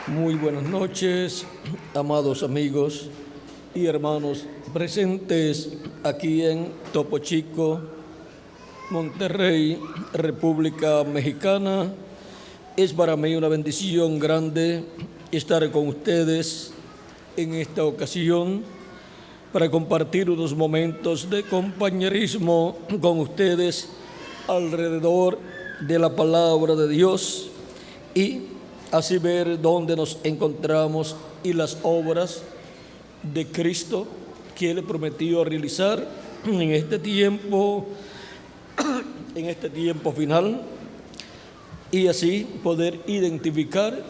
Muy buenas noches, amados amigos y hermanos presentes aquí en Topo Chico, Monterrey, República Mexicana. Es para mí una bendición grande estar con ustedes en esta ocasión para compartir unos momentos de compañerismo con ustedes alrededor de la palabra de Dios y así ver dónde nos encontramos y las obras de Cristo que Él prometió realizar en este tiempo final, y así poder identificar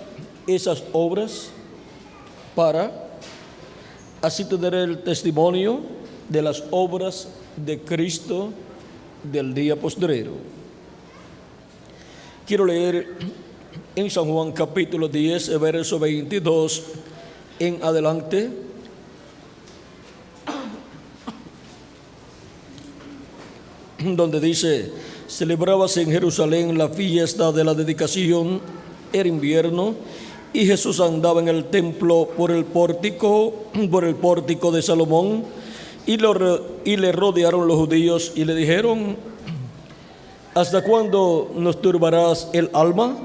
esas obras para así tener el testimonio de las obras de Cristo del día postrero. Quiero leer en San Juan capítulo 10, verso 22 en adelante. Donde dice: celebrábase en Jerusalén la fiesta de la dedicación, era invierno, y Jesús andaba en el templo por el pórtico de Salomón, y le rodearon los judíos y le dijeron: ¿hasta cuándo nos turbarás el alma?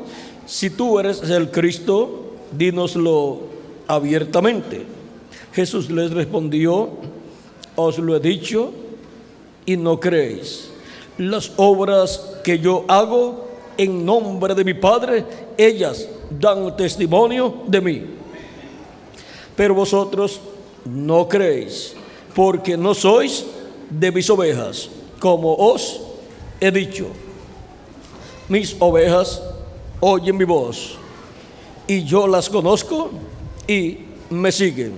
Si tú eres el Cristo, dínoslo abiertamente. Jesús les respondió: os lo he dicho y no creéis. Las obras que yo hago en nombre de mi Padre, ellas dan testimonio de mí. Pero vosotros no creéis, porque no sois de mis ovejas, como os he dicho. Mis ovejas oyen mi voz, y yo las conozco y me siguen.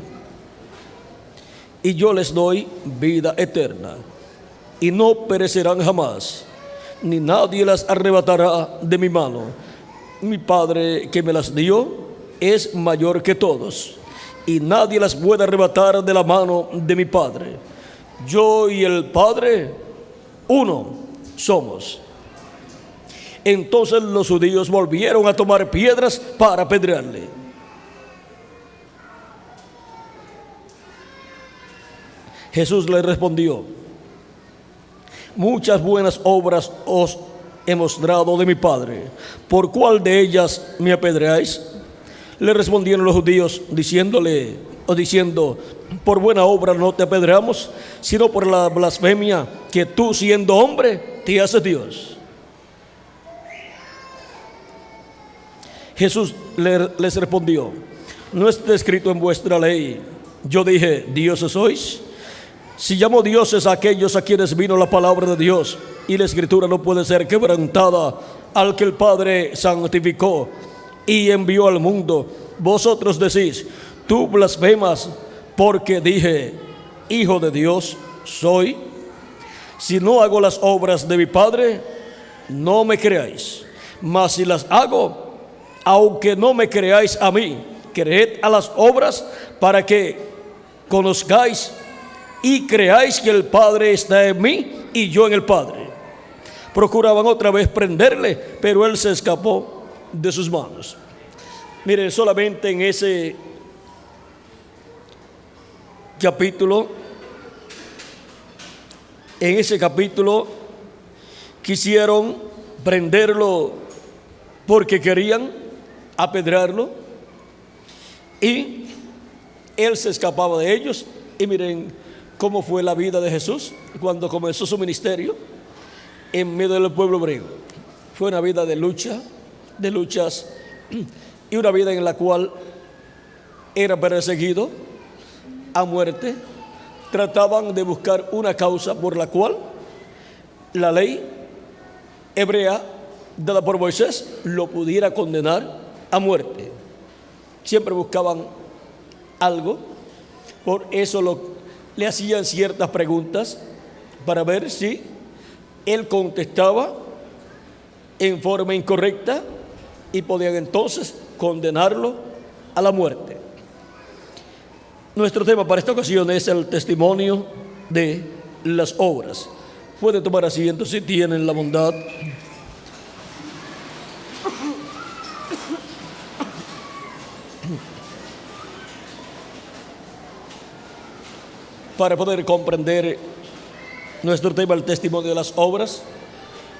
Y yo les doy vida eterna, y no perecerán jamás, ni nadie las arrebatará de mi mano. Mi Padre que me las dio es mayor que todos, y nadie las puede arrebatar de la mano de mi Padre. Yo y el Padre, uno somos. Entonces los judíos volvieron a tomar piedras para apedrearle. Jesús le respondió: muchas buenas obras os he mostrado de mi Padre, ¿por cuál de ellas me apedreáis? Le respondieron los judíos diciendo: por buena obra no te apedreamos, sino por la blasfemia que tú, siendo hombre, te haces Dios. Jesús les respondió: ¿no está escrito en vuestra ley, yo dije, dioses sois? Si llamo dioses a aquellos a quienes vino la palabra de Dios, y la escritura no puede ser quebrantada, al que el Padre santificó y envió al mundo, vosotros decís: tú blasfemas, porque dije, hijo de Dios soy. Si no hago las obras de mi Padre, no me creáis, mas si las hago, aunque no me creáis a mí, creed a las obras, para que conozcáis y creáis que el Padre está en mí y yo en el Padre. Procuraban otra vez prenderle, pero él se escapó de sus manos. Miren, solamente en ese capítulo quisieron prenderlo porque querían apedrearlo, y él se escapaba de ellos. Y miren cómo fue la vida de Jesús cuando comenzó su ministerio en medio del pueblo hebreo. Fue una vida de luchas, y una vida en la cual era perseguido a muerte. Trataban de buscar una causa por la cual la ley hebrea dada por Moisés lo pudiera condenar a muerte. Siempre buscaban algo, por eso le hacían ciertas preguntas para ver si él contestaba en forma incorrecta, y podían entonces condenarlo a la muerte. Nuestro tema para esta ocasión es el testimonio de las obras. Pueden tomar asiento si tienen la bondad. para poder comprender nuestro tema, el testimonio de las obras,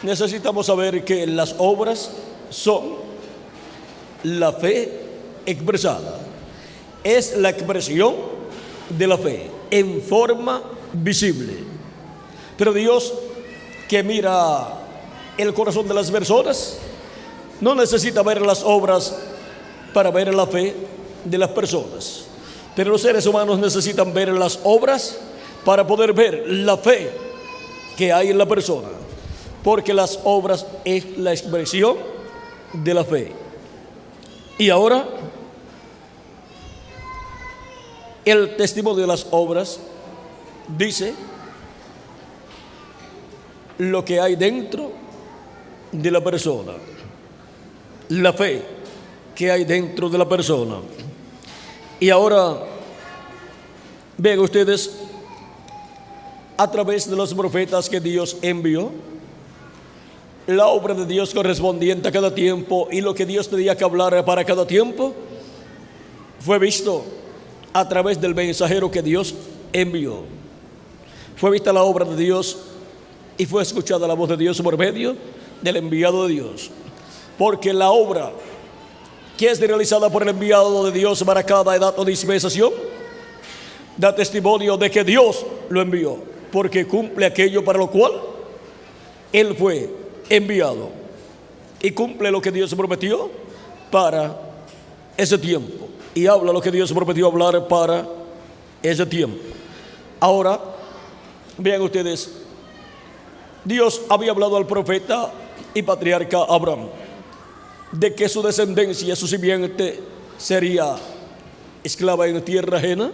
necesitamos saber que las obras son la fe expresada. Es la expresión de la fe en forma visible. Pero Dios, que mira el corazón de las personas, no necesita ver las obras para ver la fe de las personas. Pero los seres humanos necesitan ver las obras para poder ver la fe que hay en la persona, porque las obras es la expresión de la fe. Y ahora, el testimonio de las obras dice lo que hay dentro de la persona, la fe que hay dentro de la persona. Y ahora vean ustedes, a través de los profetas que Dios envió, la obra de Dios correspondiente a cada tiempo y lo que Dios tenía que hablar para cada tiempo fue visto a través del mensajero que Dios envió. Fue vista la obra de Dios y fue escuchada la voz de Dios por medio del enviado de Dios. Porque la obra que es realizada por el enviado de Dios para cada edad o dispensación da testimonio de que Dios lo envió, porque cumple aquello para lo cual Él fue enviado, y cumple lo que Dios prometió para ese tiempo, y habla lo que Dios prometió hablar para ese tiempo. Ahora, vean ustedes, Dios había hablado al profeta y patriarca Abraham de que su descendencia, su simiente, sería esclava en tierra ajena,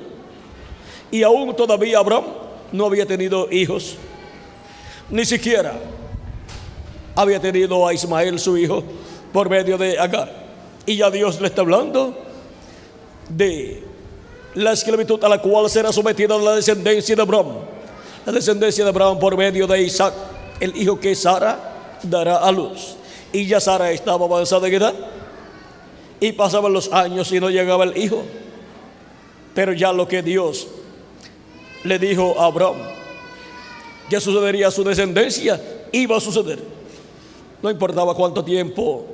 y aún todavía Abraham no había tenido hijos, ni siquiera había tenido a Ismael, su hijo, por medio de Agar. Y ya Dios le está hablando de la esclavitud a la cual será sometida la descendencia de Abraham. La descendencia de Abraham por medio de Isaac, el hijo que Sara dará a luz. Y ya Sara estaba avanzada en edad, y pasaban los años y no llegaba el hijo. Pero ya lo que Dios le dijo a Abraham que sucedería a su descendencia, iba a suceder. No importaba cuánto tiempo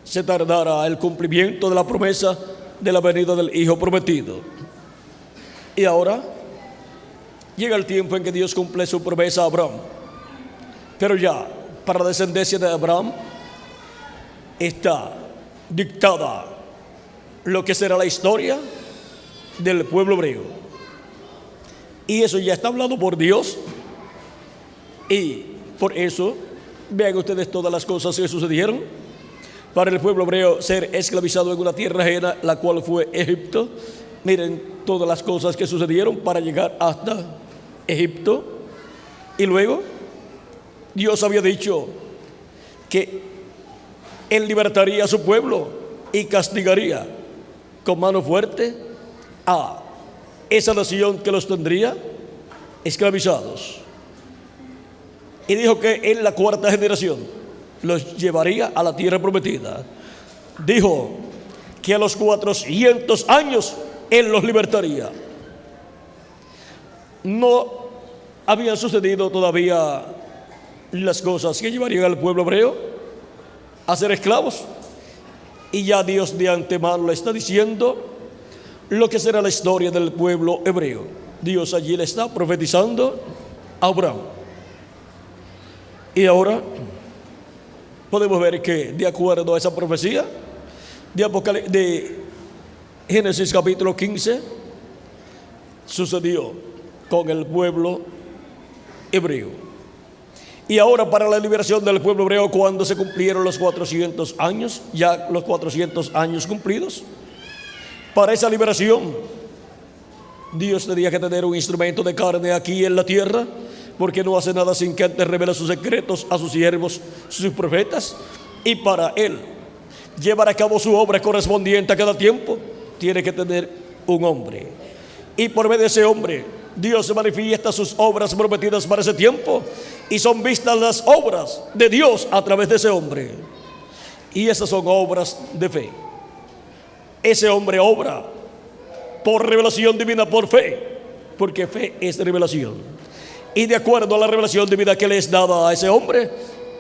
se tardara el cumplimiento de la promesa de la venida del hijo prometido. Y ahora llega el tiempo en que Dios cumple su promesa a Abraham. Pero ya para la descendencia de Abraham está dictada lo que será la historia del pueblo hebreo. Y eso ya está hablado por Dios. Y por eso, vean ustedes todas las cosas que sucedieron para el pueblo hebreo ser esclavizado en una tierra ajena, la cual fue Egipto. Miren todas las cosas que sucedieron para llegar hasta Egipto. Y luego Dios había dicho que Él libertaría a su pueblo y castigaría con mano fuerte a esa nación que los tendría esclavizados. Y dijo que en la cuarta generación los llevaría a la tierra prometida. Dijo que a los 400 años Él los libertaría. No habían sucedido todavía las cosas que llevarían al pueblo hebreo a ser esclavos, y ya Dios de antemano le está diciendo lo que será la historia del pueblo hebreo. Dios allí le está profetizando a Abraham. Y ahora podemos ver que de acuerdo a esa profecía de Génesis capítulo 15, sucedió con el pueblo hebreo. Y ahora para la liberación del pueblo hebreo, cuando se cumplieron los 400 años, ya los 400 años cumplidos, para esa liberación Dios tenía que tener un instrumento de carne aquí en la tierra, porque no hace nada sin que antes revela sus secretos a sus siervos, sus profetas. Y para Él llevar a cabo su obra correspondiente a cada tiempo, tiene que tener un hombre. Y por medio de ese hombre, Dios manifiesta sus obras prometidas para ese tiempo, y son vistas las obras de Dios a través de ese hombre. Y esas son obras de fe. Ese hombre obra por revelación divina, por fe, porque fe es revelación. Y de acuerdo a la revelación divina que le es dada a ese hombre,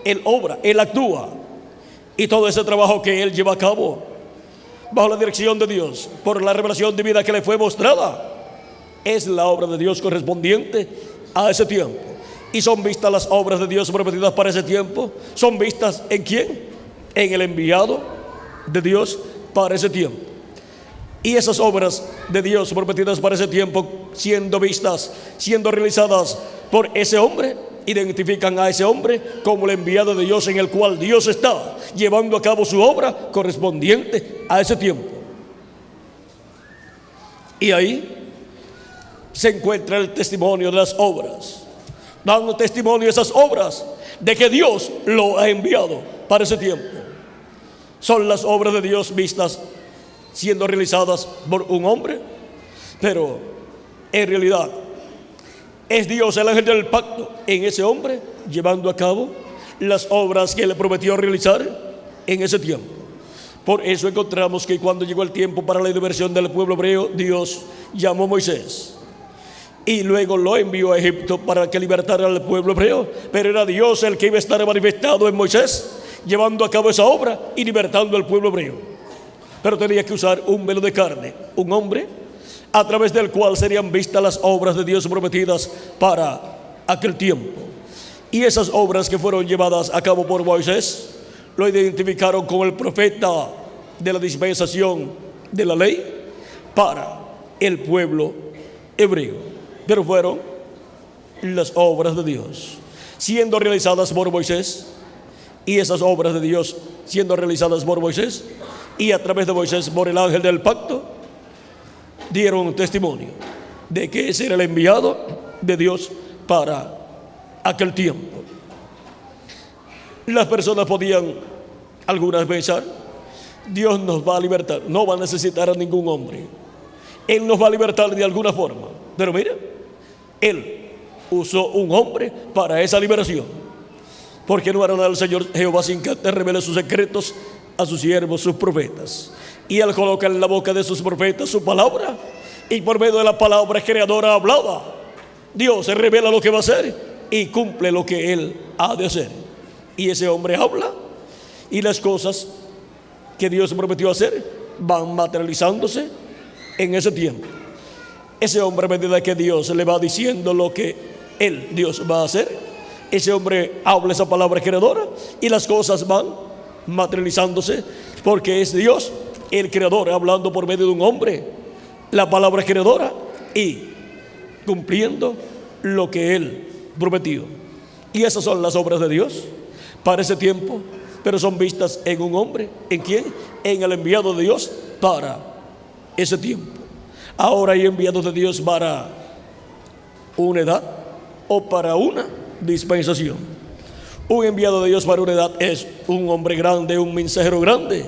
él obra, él actúa. Y todo ese trabajo que él lleva a cabo bajo la dirección de Dios, por la revelación divina que le fue mostrada, es la obra de Dios correspondiente a ese tiempo. Y son vistas las obras de Dios prometidas para ese tiempo. Son vistas ¿en quién? En el enviado de Dios para ese tiempo. Y esas obras de Dios prometidas para ese tiempo, siendo vistas, siendo realizadas por ese hombre, identifican a ese hombre como el enviado de Dios, en el cual Dios está llevando a cabo su obra correspondiente a ese tiempo. Y ahí se encuentra el testimonio de las obras, dando testimonio de esas obras de que Dios lo ha enviado para ese tiempo. Son las obras de Dios vistas siendo realizadas por un hombre, pero en realidad es Dios, el ángel del pacto, en ese hombre, llevando a cabo las obras que le prometió realizar en ese tiempo. Por eso encontramos que cuando llegó el tiempo para la liberación del pueblo hebreo, Dios llamó a Moisés y luego lo envió a Egipto para que libertara al pueblo hebreo. Pero era Dios el que iba a estar manifestado en Moisés, llevando a cabo esa obra y libertando al pueblo hebreo. Pero tenía que usar un velo de carne, un hombre, a través del cual serían vistas las obras de Dios prometidas para aquel tiempo. Y esas obras que fueron llevadas a cabo por Moisés lo identificaron como el profeta de la dispensación de la ley para el pueblo hebreo. Pero fueron las obras de Dios siendo realizadas por Moisés, y esas obras de Dios siendo realizadas por Moisés y a través de Moisés por el ángel del pacto, dieron un testimonio de que ese era el enviado de Dios para aquel tiempo. Las personas podían algunas pensar: Dios nos va a libertar, no va a necesitar a ningún hombre, Él nos va a libertar de alguna forma. Pero mira, Él usó un hombre para esa liberación, porque no hará nada el Señor Jehová sin que te revele sus secretos a sus siervos, sus profetas. Y Él coloca en la boca de sus profetas su palabra, y por medio de la palabra creadora hablada, Dios se revela lo que va a hacer y cumple lo que Él ha de hacer. Y ese hombre habla, y las cosas que Dios prometió hacer van materializándose en ese tiempo. Ese hombre, a medida que Dios le va diciendo lo que Él, Dios, va a hacer, ese hombre habla esa palabra creadora y las cosas van materializándose, porque es Dios el creador hablando por medio de un hombre la palabra creadora y cumpliendo lo que Él prometió. Y esas son las obras de Dios para ese tiempo, pero son vistas en un hombre. ¿En quién? En el enviado de Dios para ese tiempo. Ahora hay enviados de Dios para una edad o para una dispensación. Un enviado de Dios para una edad es un hombre grande, un mensajero grande.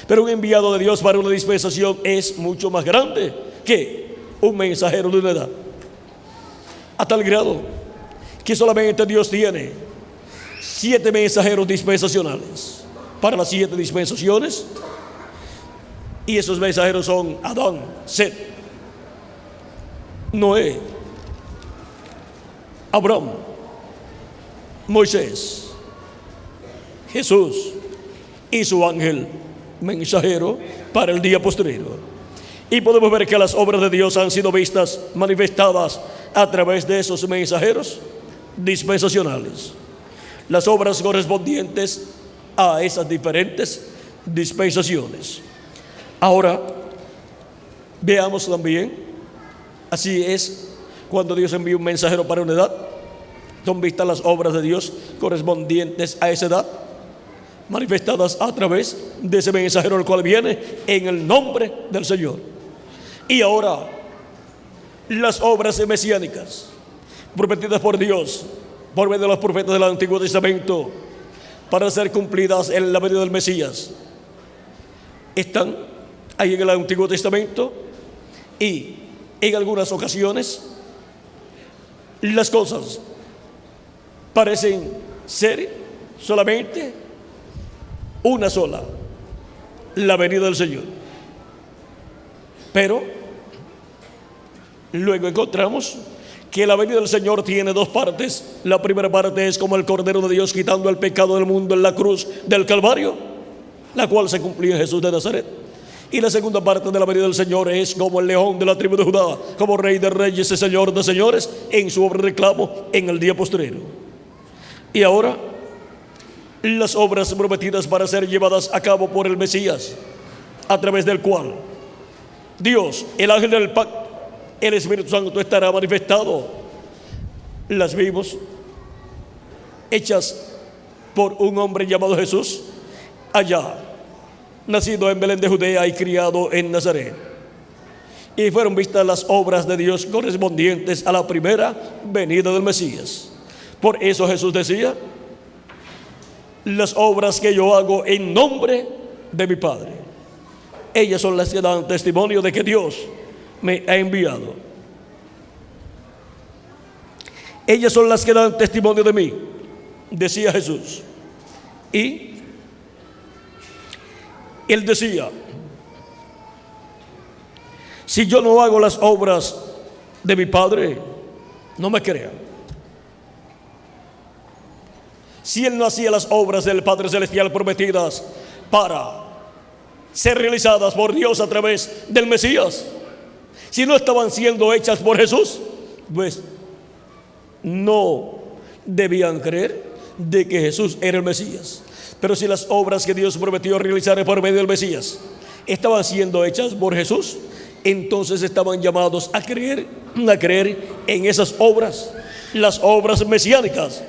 Pero un enviado de Dios para una dispensación es mucho más grande que un mensajero de una edad. A tal grado que solamente Dios tiene 7 mensajeros dispensacionales para las 7 dispensaciones. Y esos mensajeros son Adán, Set, Noé, Abraham, Moisés, Jesús y su ángel mensajero para el día postrero. Y podemos ver que las obras de Dios han sido vistas, manifestadas a través de esos mensajeros dispensacionales. Las obras correspondientes a esas diferentes dispensaciones. Ahora, veamos también, así es, cuando Dios envía un mensajero para una edad, son vistas las obras de Dios correspondientes a esa edad, manifestadas a través de ese mensajero, el cual viene en el nombre del Señor. Y ahora, las obras mesiánicas prometidas por Dios por medio de los profetas del Antiguo Testamento para ser cumplidas en la venida del Mesías están ahí en el Antiguo Testamento, y en algunas ocasiones las cosas parecen ser solamente una sola: la venida del Señor. Pero Luego encontramos que la venida del Señor tiene dos partes. La primera parte es como el Cordero de Dios quitando el pecado del mundo en la cruz del Calvario, la cual se cumplía en Jesús de Nazaret. Y la segunda parte de la venida del Señor es como el león de la tribu de Judá, como Rey de reyes y Señor de señores, en su obra de reclamo en el día postrero. Y ahora, las obras prometidas para ser llevadas a cabo por el Mesías, a través del cual Dios, el ángel del pacto, el Espíritu Santo estará manifestado, las vimos hechas por un hombre llamado Jesús, allá, nacido en Belén de Judea y criado en Nazaret. Y fueron vistas las obras de Dios correspondientes a la primera venida del Mesías. Por eso Jesús decía: las obras que yo hago en nombre de mi Padre, ellas son las que dan testimonio de que Dios me ha enviado. Ellas son las que dan testimonio de mí, decía Jesús. Y él decía: si yo no hago las obras de mi Padre, no me crean. Si él no hacía las obras del Padre Celestial prometidas para ser realizadas por Dios a través del Mesías, si no estaban siendo hechas por Jesús, pues no debían creer de que Jesús era el Mesías. Pero si las obras que Dios prometió realizar por medio del Mesías estaban siendo hechas por Jesús, entonces estaban llamados a creer en esas obras, las obras mesiánicas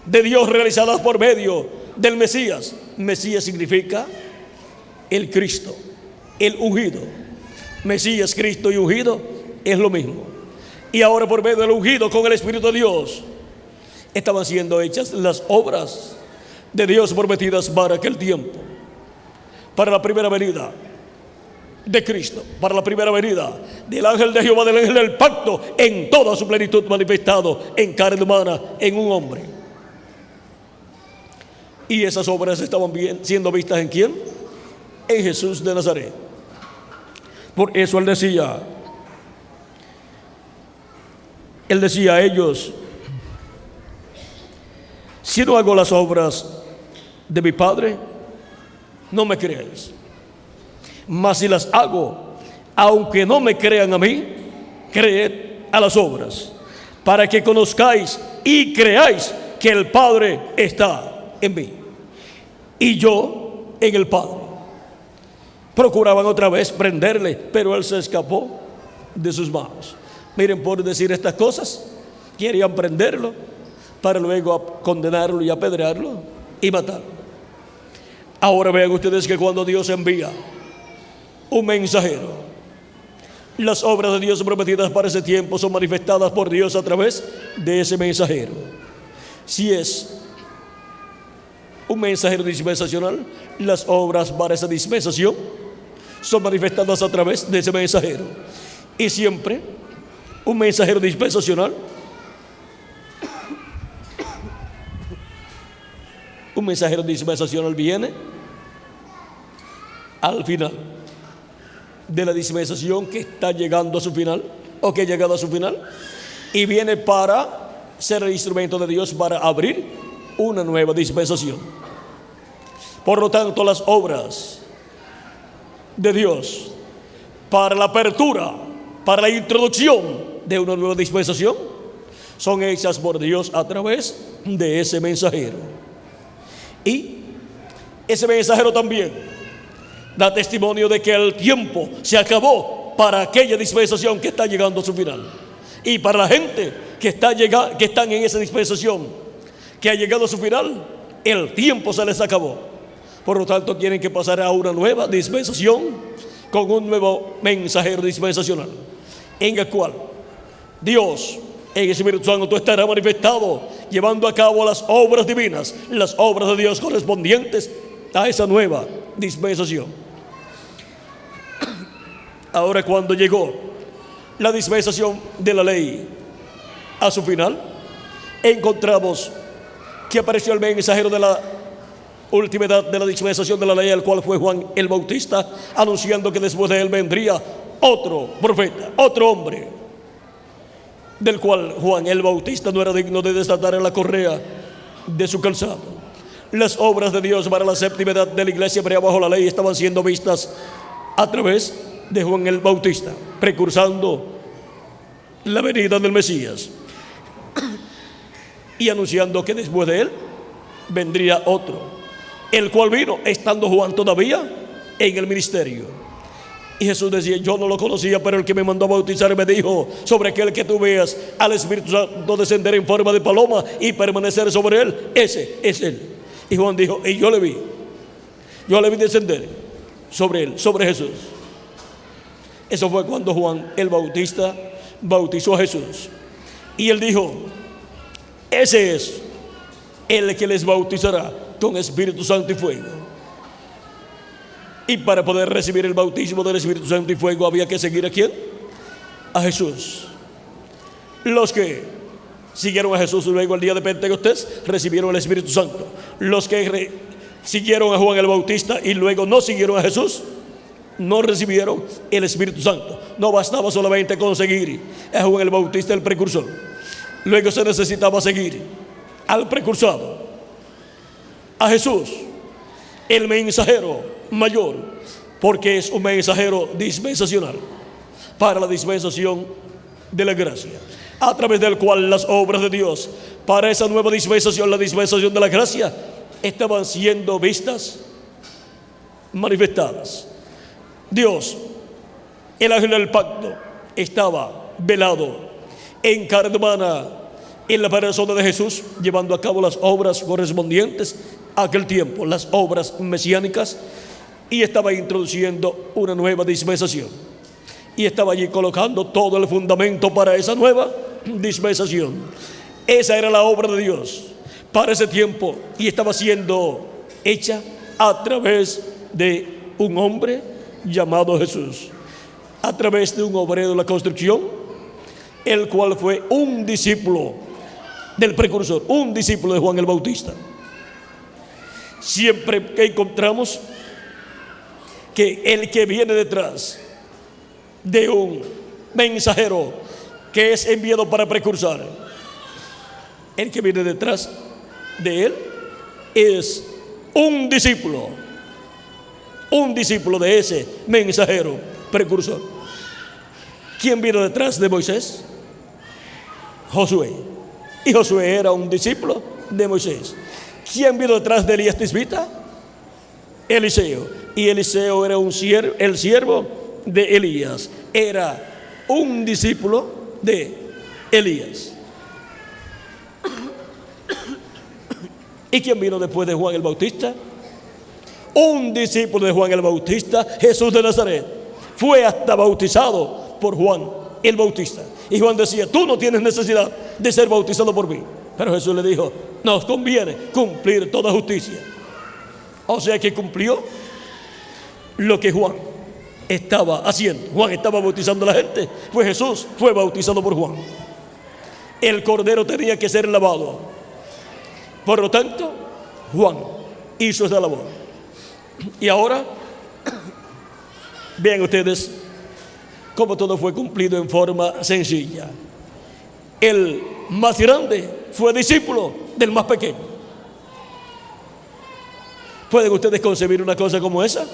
de Dios realizadas por medio del Mesías. Mesías significa el Cristo, el ungido. Mesías, Cristo y ungido es lo mismo. Y ahora por medio del ungido con el Espíritu de Dios estaban siendo hechas las obras de Dios prometidas para aquel tiempo, para la primera venida de Cristo, para la primera venida del ángel de Jehová, del ángel del pacto, en toda su plenitud manifestado en carne humana, en un hombre. Y esas obras estaban siendo vistas ¿en quién? En Jesús de Nazaret. Por eso él decía a ellos: si no hago las obras de mi Padre, no me creáis. Mas si las hago, aunque no me crean a mí, creed a las obras, para que conozcáis y creáis que el Padre está en mí y yo en el Padre. Procuraban otra vez prenderle, pero él se escapó de sus manos. Miren, por decir estas cosas, querían prenderlo para luego condenarlo y apedrearlo y matarlo. Ahora vean ustedes que cuando Dios envía un mensajero, las obras de Dios prometidas para ese tiempo son manifestadas por Dios a través de ese mensajero. Si es un mensajero dispensacional, las obras para esa dispensación son manifestadas a través de ese mensajero. Y siempre un mensajero dispensacional, un mensajero dispensacional viene al final de la dispensación que está llegando a su final, o que ha llegado a su final, y viene para ser el instrumento de Dios para abrir una nueva dispensación. Por lo tanto, las obras de Dios para la apertura, para la introducción de una nueva dispensación, son hechas por Dios a través de ese mensajero. Y ese mensajero también da testimonio de que el tiempo se acabó para aquella dispensación que está llegando a su final. Y para la gente que están en esa dispensación que ha llegado a su final, el tiempo se les acabó. Por lo tanto, tienen que pasar a una nueva dispensación con un nuevo mensajero dispensacional, en el cual Dios, en el Espíritu Santo, estará manifestado, llevando a cabo las obras divinas, las obras de Dios correspondientes a esa nueva dispensación. Ahora, cuando llegó la dispensación de la ley a su final, encontramos que apareció el mensajero de la última edad de la dispensación de la ley, el cual fue Juan el Bautista, anunciando que después de él vendría otro profeta, otro hombre, del cual Juan el Bautista no era digno de desatar en la correa de su calzado. Las obras de Dios para la séptima edad de la iglesia hebrea bajo la ley estaban siendo vistas a través de Juan el Bautista, precursando la venida del Mesías y anunciando que después de él vendría otro, el cual vino estando Juan todavía en el ministerio. Y Jesús decía: yo no lo conocía, pero el que me mandó a bautizar me dijo: sobre aquel que tú veas al Espíritu Santo descender en forma de paloma y permanecer sobre él, ese es él. Y Juan dijo: y yo le vi descender sobre él, sobre Jesús. Eso fue cuando Juan el Bautista bautizó a Jesús. Y él dijo: ese es el que les bautizará con Espíritu Santo y fuego. Y para poder recibir el bautismo del Espíritu Santo y fuego había que seguir ¿a quién? A Jesús. Los que siguieron a Jesús luego el día de Pentecostés recibieron el Espíritu Santo. Los que siguieron a Juan el Bautista y luego no siguieron a Jesús no recibieron el Espíritu Santo. No bastaba solamente conseguir a Juan el Bautista, el precursor. Luego se necesitaba seguir al precursado, a Jesús, el mensajero mayor, porque es un mensajero dispensacional para la dispensación de la gracia, a través del cual las obras de Dios para esa nueva dispensación, la dispensación de la gracia, estaban siendo vistas, manifestadas. Dios, el ángel del pacto, estaba velado en carne humana en la persona de Jesús, llevando a cabo las obras correspondientes a aquel tiempo, las obras mesiánicas, y estaba introduciendo una nueva dispensación, y estaba allí colocando todo el fundamento para esa nueva dispensación. Esa era la obra de Dios para ese tiempo, y estaba siendo hecha a través de un hombre llamado Jesús, a través de un obrero de la construcción, el cual fue un discípulo del precursor, un discípulo de Juan el Bautista. Siempre que encontramos que el que viene detrás de un mensajero que es enviado para precursar, el que viene detrás de él es un discípulo de ese mensajero precursor. ¿Quién vino detrás de Moisés? Josué. Y Josué era un discípulo de Moisés. ¿Quién vino detrás de Elías Tisbita? Eliseo. Y Eliseo era el siervo de Elías. Era un discípulo de Elías. ¿Y quién vino después de Juan el Bautista? Un discípulo de Juan el Bautista, Jesús de Nazaret. Fue hasta bautizado por Juan el Bautista. Y Juan decía: tú no tienes necesidad de ser bautizado por mí. Pero Jesús le dijo: nos conviene cumplir toda justicia. O sea que cumplió lo que Juan estaba haciendo. Juan estaba bautizando a la gente, pues Jesús fue bautizado por Juan. El cordero tenía que ser lavado. Por lo tanto, Juan hizo esa labor. Y ahora, vean ustedes cómo todo fue cumplido en forma sencilla. El más grande fue discípulo del más pequeño. ¿Pueden ustedes concebir una cosa como esa?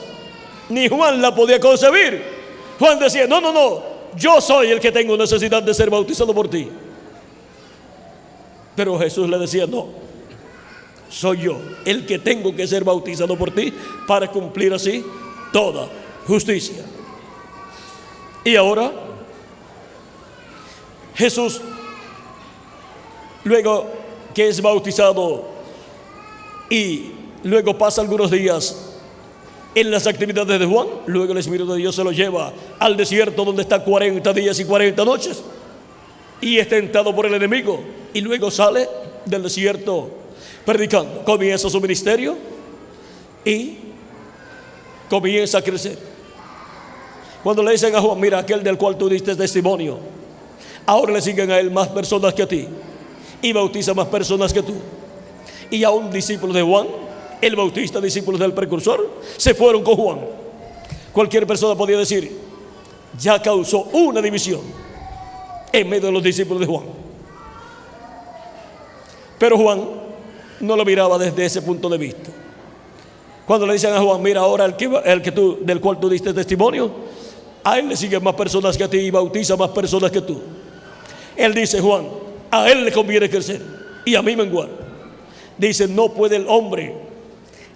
Ni Juan la podía concebir. Juan decía: no, yo soy el que tengo necesidad de ser bautizado por ti. Pero Jesús le decía: no, soy yo el que tengo que ser bautizado por ti para cumplir así toda justicia. Y ahora Jesús, luego que es bautizado y luego pasa algunos días en las actividades de Juan, luego el Espíritu de Dios se lo lleva al desierto, donde está 40 días y 40 noches y es tentado por el enemigo, y luego sale del desierto predicando. Comienza su ministerio y comienza a crecer. Cuando le dicen a Juan: mira, aquel del cual tú diste testimonio, ahora le siguen a él más personas que a ti, y bautiza más personas que tú. Y a un discípulo de Juan el Bautista, discípulos del precursor, se fueron con Juan. Cualquier persona podía decir: ya causó una división en medio de los discípulos de Juan. Pero Juan no lo miraba desde ese punto de vista. Cuando le dicen a Juan, mira ahora del cual tú diste testimonio, a él le siguen más personas que a ti y bautiza más personas que tú. Él dice, Juan, a él le conviene crecer y a mí menguar. Dice, no puede el hombre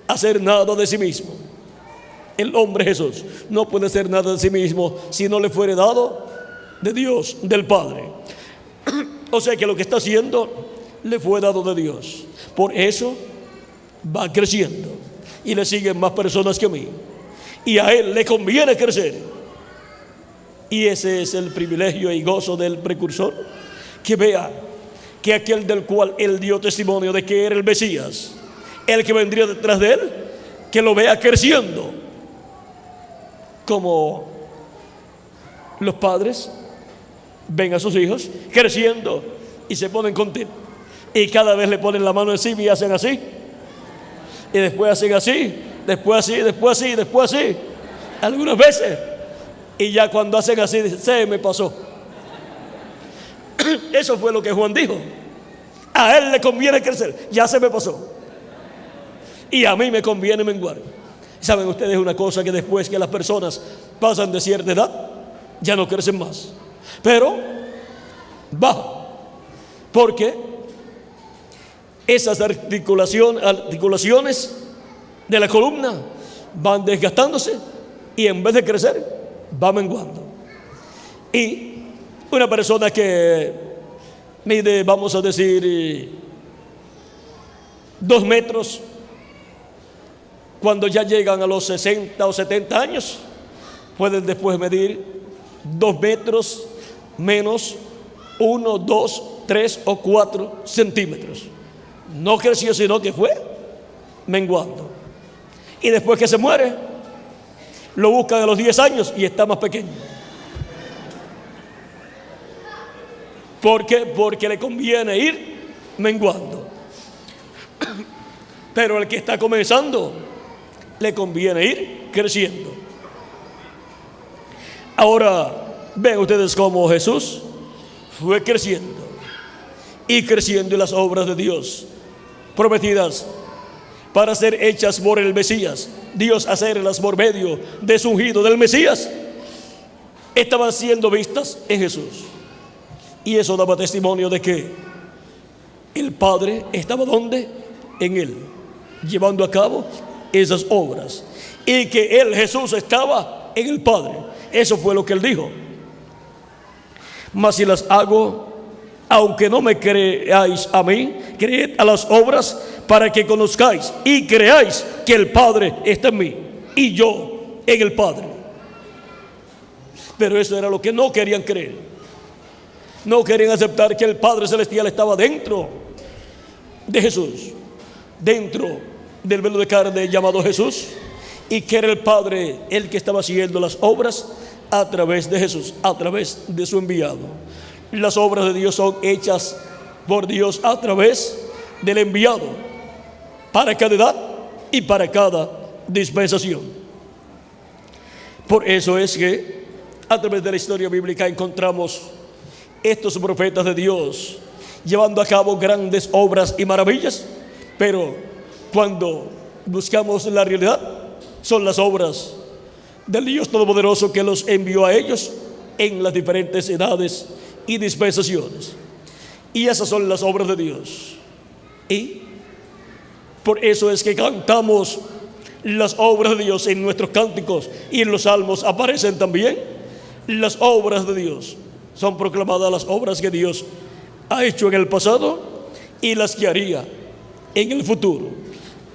hacer nada de sí mismo. El hombre Jesús no puede hacer nada de sí mismo si no le fuere dado de Dios, del Padre. O sea que lo que está haciendo le fue dado de Dios. Por eso va creciendo y le siguen más personas que a mí. Y a él le conviene crecer. Y ese es el privilegio y gozo del precursor, que vea que aquel del cual él dio testimonio de que era el Mesías, el que vendría detrás de él, que lo vea creciendo, como los padres ven a sus hijos creciendo y se ponen contentos, y cada vez le ponen la mano encima y hacen así, y después hacen así, después así, después así, después así, algunas veces, y ya cuando hacen así dicen, se me pasó. Eso fue lo que Juan dijo. A él le conviene crecer, ya se me pasó, y a mí me conviene menguar. ¿Saben ustedes una cosa? Que después que las personas pasan de cierta edad, ya no crecen más, pero baja, porque esas articulaciones de la columna van desgastándose y en vez de crecer, va menguando. Y una persona que mide, vamos a decir, 2 metros, cuando ya llegan a los 60 o 70 años, pueden después medir 2 metros menos 1, 2, 3 o 4 centímetros. No creció, sino que fue menguando. Y después que se muere, lo buscan a los 10 años y está más pequeño. ¿Por qué? Porque le conviene ir menguando. Pero el que está comenzando, le conviene ir creciendo. Ahora, ven ustedes cómo Jesús fue creciendo y creciendo en las obras de Dios prometidas para ser hechas por el Mesías. Dios hacerlas por medio de su ungido del Mesías, estaban siendo vistas en Jesús. Y eso daba testimonio de que el Padre estaba ¿dónde? En él, llevando a cabo esas obras, y que él, Jesús, estaba en el Padre. Eso fue lo que él dijo. Mas si las hago, aunque no me creáis a mí, creed a las obras, para que conozcáis y creáis que el Padre está en mí y yo en el Padre. Pero eso era lo que no querían creer. No querían aceptar que el Padre Celestial estaba dentro de Jesús, dentro del velo de carne llamado Jesús, y que era el Padre el que estaba haciendo las obras a través de Jesús, a través de su enviado. Las obras de Dios son hechas por Dios a través del enviado, para cada edad y para cada dispensación. Por eso es que a través de la historia bíblica encontramos estos profetas de Dios llevando a cabo grandes obras y maravillas, pero cuando buscamos la realidad, son las obras del Dios Todopoderoso que los envió a ellos en las diferentes edades y dispensaciones. Y esas son las obras de Dios. Y por eso es que cantamos las obras de Dios en nuestros cánticos, y en los salmos aparecen también las obras de Dios. Son proclamadas las obras que Dios ha hecho en el pasado y las que haría en el futuro.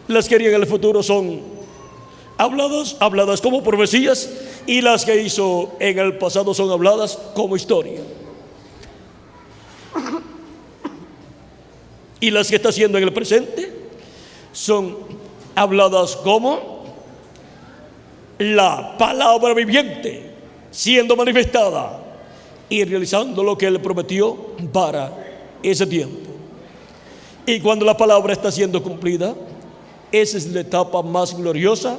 Las que haría en el futuro son habladas como profecías, y las que hizo en el pasado son habladas como historia. Y las que está haciendo en el presente son habladas como la palabra viviente, siendo manifestada y realizando lo que él prometió para ese tiempo. Y cuando la palabra está siendo cumplida, esa es la etapa más gloriosa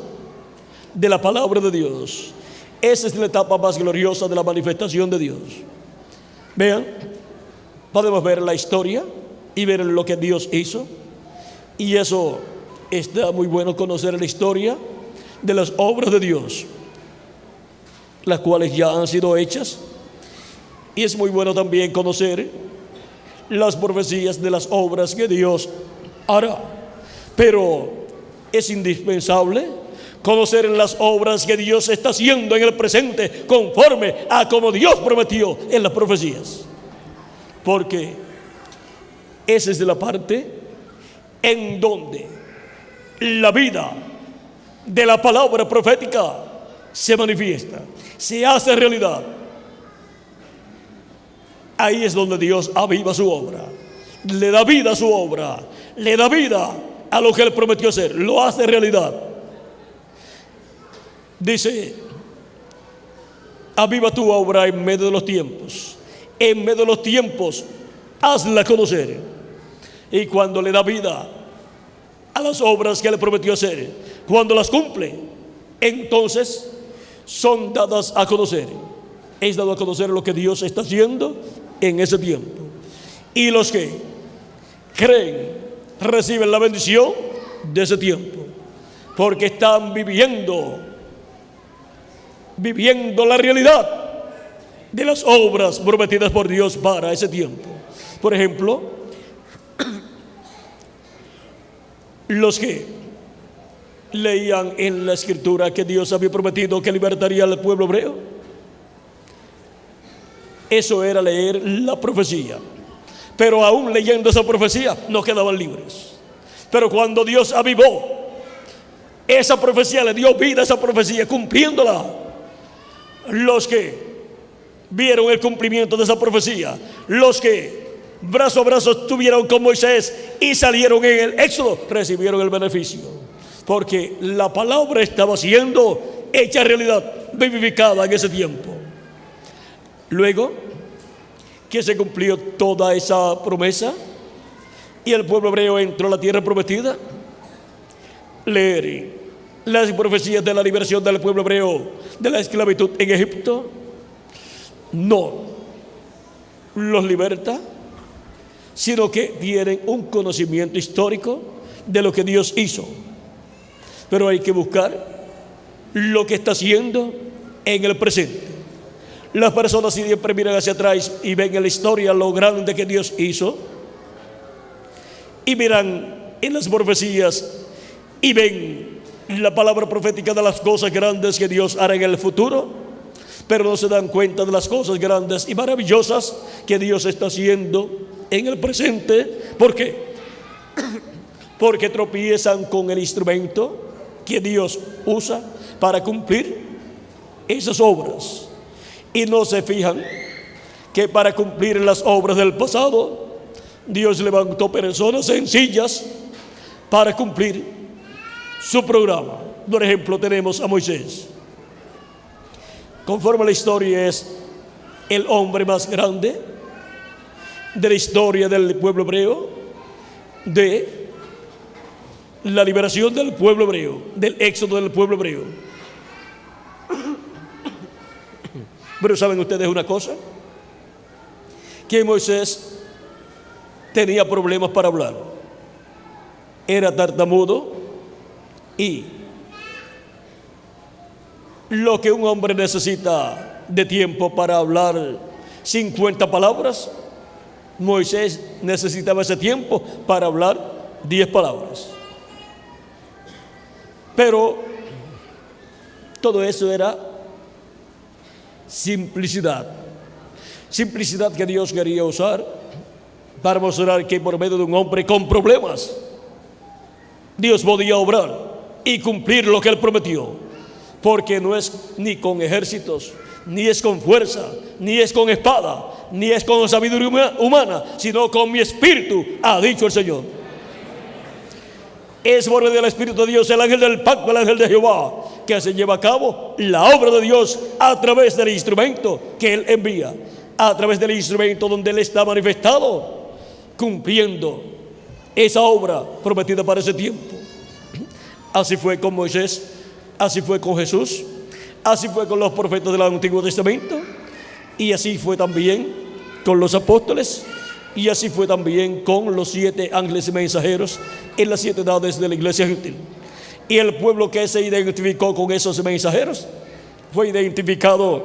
de la palabra de Dios. Esa es la etapa más gloriosa de la manifestación de Dios. Vean, podemos ver la historia y ver lo que Dios hizo. Y eso está muy bueno, conocer la historia de las obras de Dios, las cuales ya han sido hechas. Y es muy bueno también conocer las profecías de las obras que Dios hará. Pero es indispensable conocer las obras que Dios está haciendo en el presente, conforme a como Dios prometió en las profecías. Porque esa es la parte en donde la vida de la palabra profética se manifiesta, se hace realidad. Ahí es donde Dios aviva su obra, le da vida a su obra, le da vida a lo que Él prometió hacer, lo hace realidad. Dice: aviva tu obra en medio de los tiempos, en medio de los tiempos hazla conocer. Y cuando le da vida a las obras que Él prometió hacer, cuando las cumple, entonces son dadas a conocer. Es dado a conocer lo que Dios está haciendo en ese tiempo. Y los que creen reciben la bendición de ese tiempo, porque están viviendo la realidad de las obras prometidas por Dios para ese tiempo. Por ejemplo, los que leían en la escritura que Dios había prometido que libertaría al pueblo hebreo, eso era leer la profecía. Pero aún leyendo esa profecía no quedaban libres. Pero cuando Dios avivó esa profecía, le dio vida a esa profecía, cumpliéndola, los que vieron el cumplimiento de esa profecía, los que brazo a brazo estuvieron con Moisés y salieron en el Éxodo, recibieron el beneficio, porque la palabra estaba siendo hecha realidad, vivificada en ese tiempo. Luego que se cumplió toda esa promesa y el pueblo hebreo entró a la tierra prometida, leer las profecías de la liberación del pueblo hebreo de la esclavitud en Egipto no los liberta, sino que tienen un conocimiento histórico de lo que Dios hizo. Pero hay que buscar lo que está haciendo en el presente. Las personas siempre miran hacia atrás y ven en la historia lo grande que Dios hizo, y miran en las profecías y ven la palabra profética de las cosas grandes que Dios hará en el futuro, pero no se dan cuenta de las cosas grandes y maravillosas que Dios está haciendo en el presente. ¿Por qué? Porque tropiezan con el instrumento que Dios usa para cumplir esas obras, y no se fijan que para cumplir las obras del pasado Dios levantó personas sencillas para cumplir su programa. Por ejemplo, tenemos a Moisés. Conforme a la historia, es el hombre más grande de la historia del pueblo hebreo, de la liberación del pueblo hebreo, del éxodo del pueblo hebreo. Pero ¿saben ustedes una cosa? Que Moisés tenía problemas para hablar. Era tartamudo, y lo que un hombre necesita de tiempo para hablar 50 palabras, Moisés necesitaba ese tiempo para hablar 10 palabras. Pero todo eso era simplicidad que Dios quería usar para mostrar que por medio de un hombre con problemas Dios podía obrar y cumplir lo que Él prometió, porque no es ni con ejércitos, ni es con fuerza, ni es con espada, ni es con sabiduría humana, sino con mi espíritu, ha dicho el Señor. Es por medio del Espíritu de Dios, el ángel del pacto, el ángel de Jehová, que se lleva a cabo la obra de Dios a través del instrumento que Él envía, a través del instrumento donde Él está manifestado, cumpliendo esa obra prometida para ese tiempo. Así fue con Moisés, así fue con Jesús, así fue con los profetas del Antiguo Testamento, y así fue también con los apóstoles, y así fue también con los 7 ángeles mensajeros en las 7 edades de la iglesia gentil. Y el pueblo que se identificó con esos mensajeros fue identificado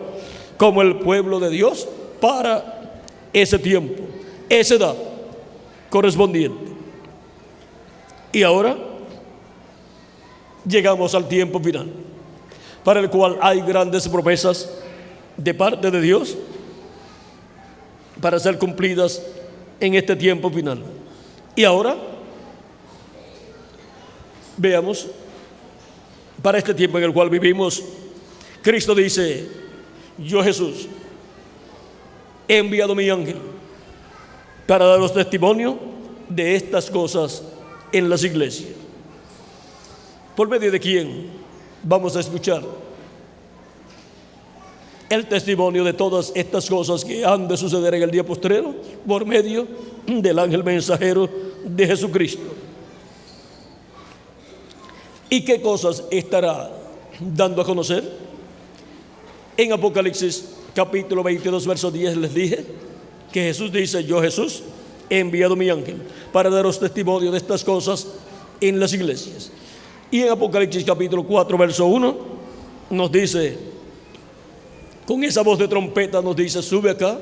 como el pueblo de Dios para ese tiempo, esa edad correspondiente. Y ahora llegamos al tiempo final, para el cual hay grandes promesas de parte de Dios para ser cumplidas en este tiempo final. Y ahora veamos, para este tiempo en el cual vivimos, Cristo dice: yo, Jesús, he enviado mi ángel para daros testimonio de estas cosas en las iglesias. ¿Por medio de quién vamos a escuchar el testimonio de todas estas cosas que han de suceder en el día postrero? Por medio del ángel mensajero de Jesucristo. ¿Y qué cosas estará dando a conocer? En Apocalipsis capítulo 22 verso 10 les dije que Jesús dice: yo, Jesús, he enviado mi ángel para daros testimonio de estas cosas en las iglesias. Y en Apocalipsis capítulo 4 verso 1 nos dice, con esa voz de trompeta nos dice: sube acá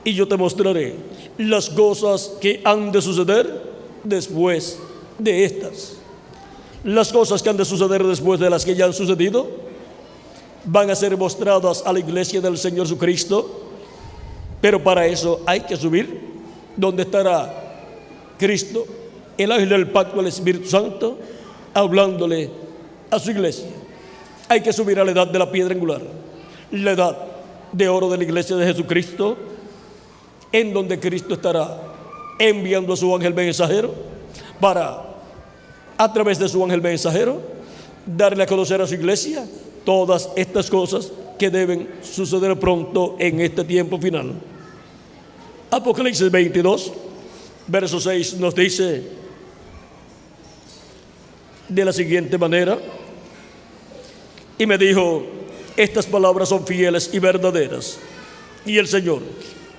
y yo te mostraré las cosas que han de suceder después de estas. Las cosas que han de suceder después de las que ya han sucedido van a ser mostradas a la iglesia del Señor Jesucristo, pero para eso hay que subir donde estará Cristo, el ángel del pacto, el Espíritu Santo, hablándole a su iglesia. Hay que subir a la edad de la piedra angular, la edad de oro de la iglesia de Jesucristo, en donde Cristo estará enviando a su ángel mensajero para, a través de su ángel mensajero, darle a conocer a su iglesia todas estas cosas que deben suceder pronto en este tiempo final. Apocalipsis 22 verso 6 nos dice de la siguiente manera: y me dijo, estas palabras son fieles y verdaderas, y el Señor,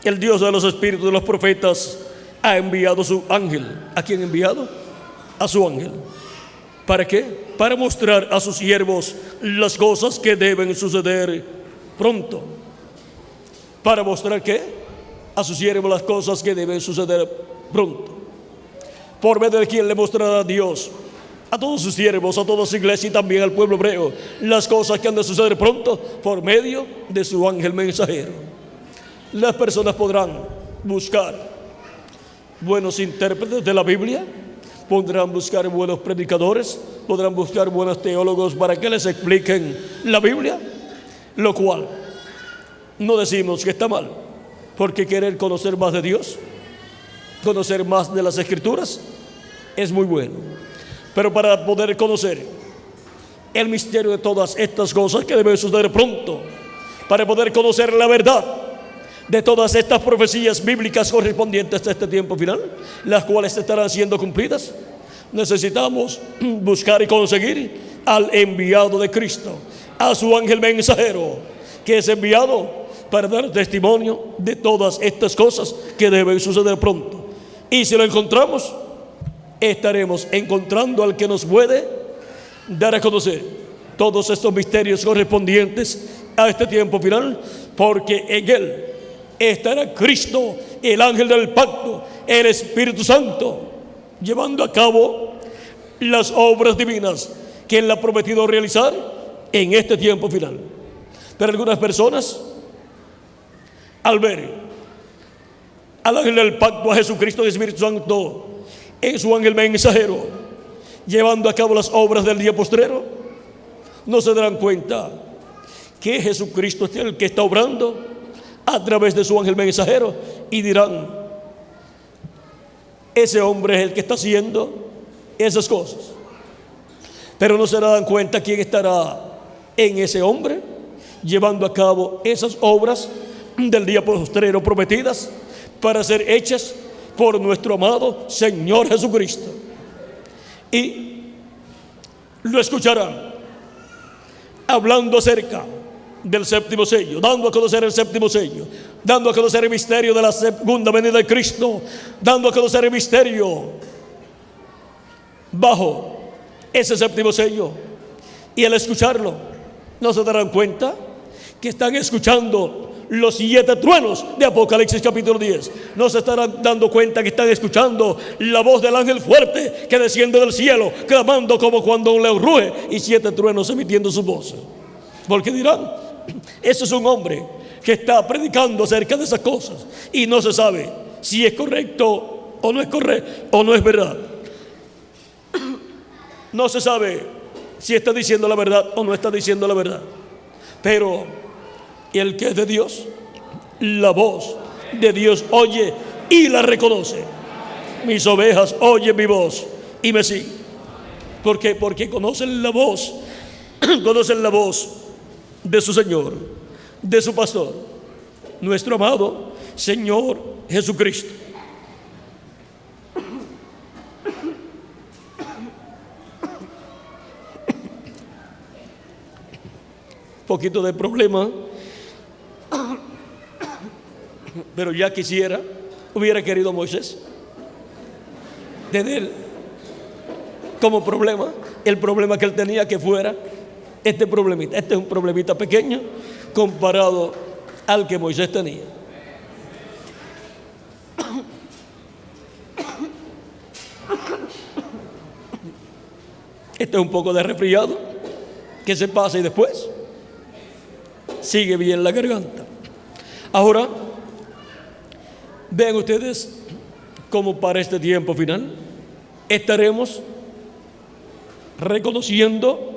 el Dios de los espíritus de los profetas, ha enviado su ángel. ¿A quién ha enviado? A su ángel. ¿Para qué? Para mostrar a sus siervos las cosas que deben suceder pronto. ¿Para mostrar qué? A sus siervos las cosas que deben suceder pronto. ¿Por medio de quién le mostrará Dios a todos sus siervos, a toda su iglesia y también al pueblo hebreo las cosas que han de suceder pronto? Por medio de su ángel mensajero. Las personas podrán buscar buenos intérpretes de la Biblia, podrán buscar buenos predicadores, podrán buscar buenos teólogos para que les expliquen la Biblia, lo cual no decimos que está mal, porque querer conocer más de Dios, conocer más de las Escrituras, es muy bueno. Pero para poder conocer el misterio de todas estas cosas que deben suceder pronto, para poder conocer la verdad de todas estas profecías bíblicas correspondientes a este tiempo final, las cuales estarán siendo cumplidas, necesitamos buscar y conseguir al enviado de Cristo, a su ángel mensajero, que es enviado para dar testimonio de todas estas cosas que deben suceder pronto. Y si lo encontramos, estaremos encontrando al que nos puede dar a conocer todos estos misterios correspondientes a este tiempo final, porque en él estará Cristo, el ángel del pacto, el Espíritu Santo, llevando a cabo las obras divinas que él ha prometido realizar en este tiempo final. Pero algunas personas, al ver al ángel del pacto, a Jesucristo, el Espíritu Santo, en su ángel mensajero, llevando a cabo las obras del día postrero, no se darán cuenta que Jesucristo es el que está obrando a través de su ángel mensajero, y dirán: ese hombre es el que está haciendo esas cosas. Pero no se darán cuenta quién estará en ese hombre llevando a cabo esas obras del día postrero prometidas para ser hechas por nuestro amado Señor Jesucristo. Y lo escucharán hablando acerca del séptimo sello, dando a conocer el séptimo sello, dando a conocer el misterio de la segunda venida de Cristo, dando a conocer el misterio bajo ese séptimo sello. Y al escucharlo, no se darán cuenta que están escuchando los 7 truenos de Apocalipsis capítulo 10. No se estarán dando cuenta que están escuchando la voz del ángel fuerte que desciende del cielo, clamando como cuando un león ruge, y 7 truenos emitiendo su voz. Porque dirán, ese es un hombre que está predicando acerca de esas cosas, y no se sabe si es correcto o no es correcto o no es verdad. No se sabe si está diciendo la verdad o no está diciendo la verdad. Pero el que es de Dios, la voz de Dios oye y la reconoce. Mis ovejas oyen mi voz y me siguen. ¿Por qué? Porque conocen la voz de su Señor, de su pastor, nuestro amado Señor Jesucristo. Poquito de problema, pero ya hubiera querido Moisés tener como problema el problema que él tenía, que fuera este problemita. Este es un problemita pequeño comparado al que Moisés tenía. Este es un poco de resfriado que se pasa y después sigue bien la garganta. Ahora, vean ustedes cómo para este tiempo final estaremos reconociendo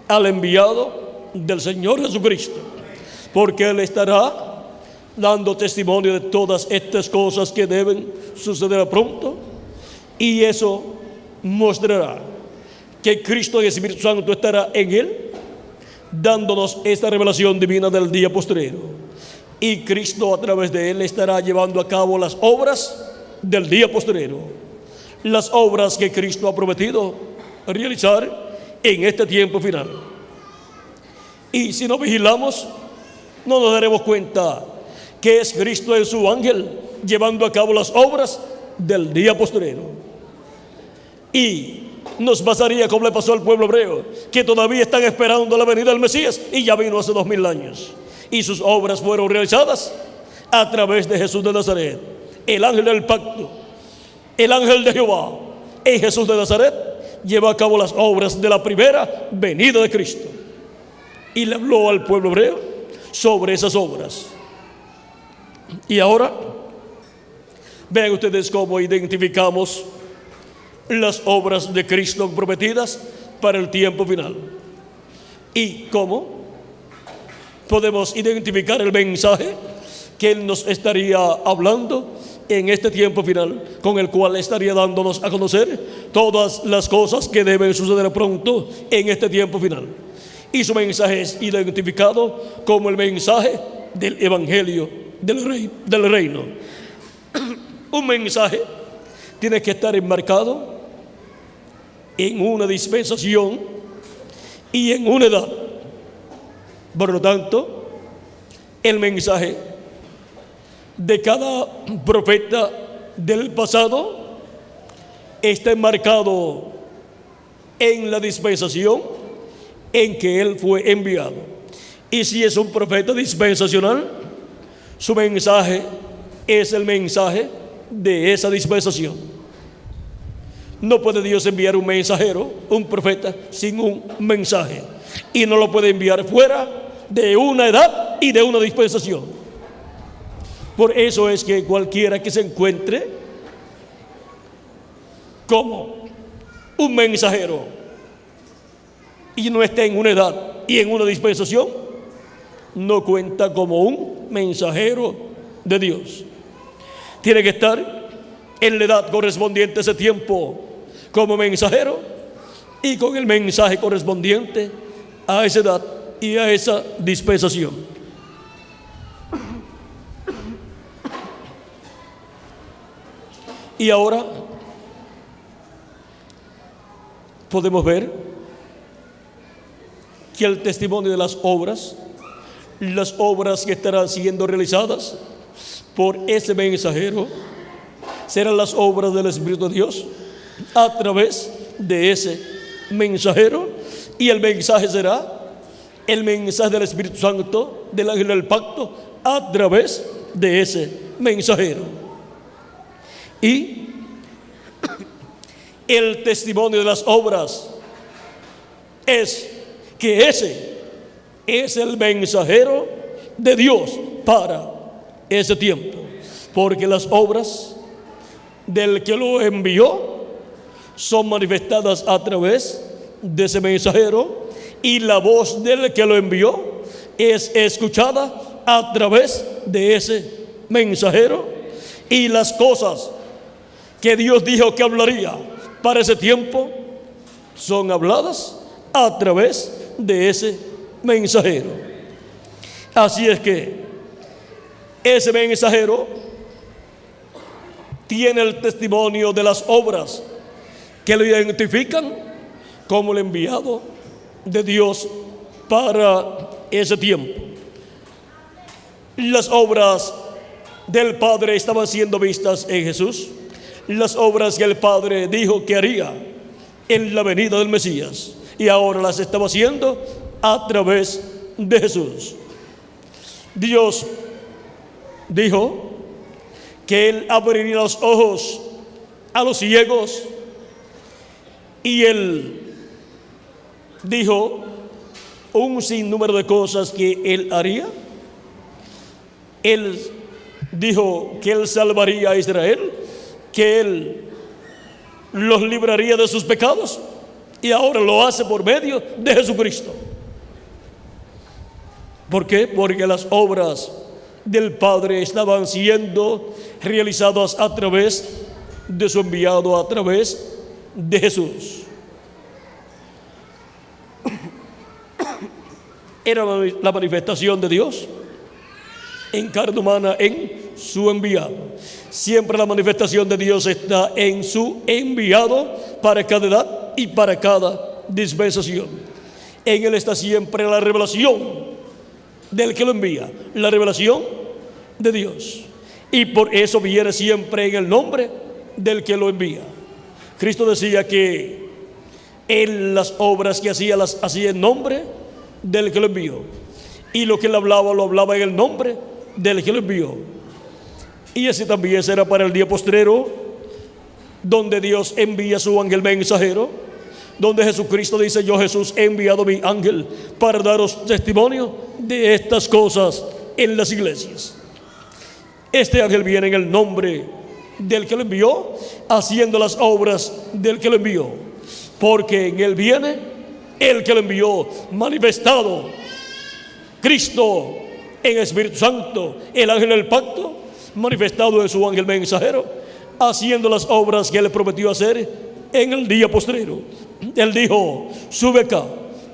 al enviado del Señor Jesucristo, porque Él estará dando testimonio de todas estas cosas que deben suceder pronto, y eso mostrará que Cristo y el Espíritu Santo estará en Él, dándonos esta revelación divina del día postrero. Y Cristo a través de Él estará llevando a cabo las obras del día postrero, las obras que Cristo ha prometido realizar en este tiempo final. Y si no vigilamos, no nos daremos cuenta que es Cristo en su ángel llevando a cabo las obras del día postrero. Y nos pasaría como le pasó al pueblo hebreo, que todavía están esperando la venida del Mesías, y ya vino hace 2000 años, y sus obras fueron realizadas a través de Jesús de Nazaret, el ángel del pacto, el ángel de Jehová. En Jesús de Nazaret lleva a cabo las obras de la primera venida de Cristo, y le habló al pueblo hebreo sobre esas obras. Y ahora vean ustedes cómo identificamos las obras de Cristo prometidas para el tiempo final, y cómo podemos identificar el mensaje que Él nos estaría hablando en este tiempo final, con el cual estaría dándonos a conocer todas las cosas que deben suceder pronto en este tiempo final. Y su mensaje es identificado como el mensaje del Evangelio del reino. Un mensaje tiene que estar enmarcado en una dispensación y en una edad. Por lo tanto, el mensaje de cada profeta del pasado está enmarcado en la dispensación en que él fue enviado. Y si es un profeta dispensacional, su mensaje es el mensaje de esa dispensación. No puede Dios enviar un mensajero, un profeta, sin un mensaje, y no lo puede enviar fuera de una edad y de una dispensación. Por eso es que cualquiera que se encuentre como un mensajero y no esté en una edad y en una dispensación, no cuenta como un mensajero de Dios. Tiene que estar en la edad correspondiente a ese tiempo como mensajero, y con el mensaje correspondiente a esa edad y a esa dispensación. Y ahora podemos ver que el testimonio de las obras las obras que estarán siendo realizadas por ese mensajero serán las obras del Espíritu de Dios a través de ese mensajero, y el mensaje será el mensaje del Espíritu Santo, del ángel del pacto, a través de ese mensajero. Y el testimonio de las obras es que ese es el mensajero de Dios para ese tiempo, porque las obras del que lo envió son manifestadas a través de ese mensajero, y la voz del que lo envió es escuchada a través de ese mensajero, y las cosas que Dios dijo que hablaría para ese tiempo son habladas a través de ese mensajero. Así es que ese mensajero tiene el testimonio de las obras que lo identifican como el enviado de Dios para ese tiempo. Las obras del Padre estaban siendo vistas en Jesús, las obras que el Padre dijo que haría en la venida del Mesías, y ahora las estaba haciendo a través de Jesús. Dios dijo que Él abriría los ojos a los ciegos, y Él dijo un sinnúmero de cosas que Él haría. Él dijo que Él salvaría a Israel, que Él los libraría de sus pecados, y ahora lo hace por medio de Jesucristo. ¿Por qué? Porque las obras del Padre estaban siendo realizadas a través de su enviado, a través de Jesús. Era la manifestación de Dios en carne humana en su enviado. Siempre la manifestación de Dios está en su enviado para cada edad y para cada dispensación. En Él está siempre la revelación del que lo envía, la revelación de Dios, y por eso viene siempre en el nombre del que lo envía. Cristo decía que Él las obras que hacía las hacía en nombre del que lo envió, y lo que Él hablaba lo hablaba en el nombre del que lo envió. Y así también será para el día postrero, donde Dios envía su ángel mensajero, donde Jesucristo dice: yo, Jesús, he enviado mi ángel para daros testimonio de estas cosas en las iglesias. Este ángel viene en el nombre del que lo envió, haciendo las obras del que lo envió, porque en Él viene el que lo envió manifestado, Cristo en Espíritu Santo, el ángel del pacto, manifestado en su ángel mensajero, haciendo las obras que Él prometió hacer en el día postrero. Él dijo: sube acá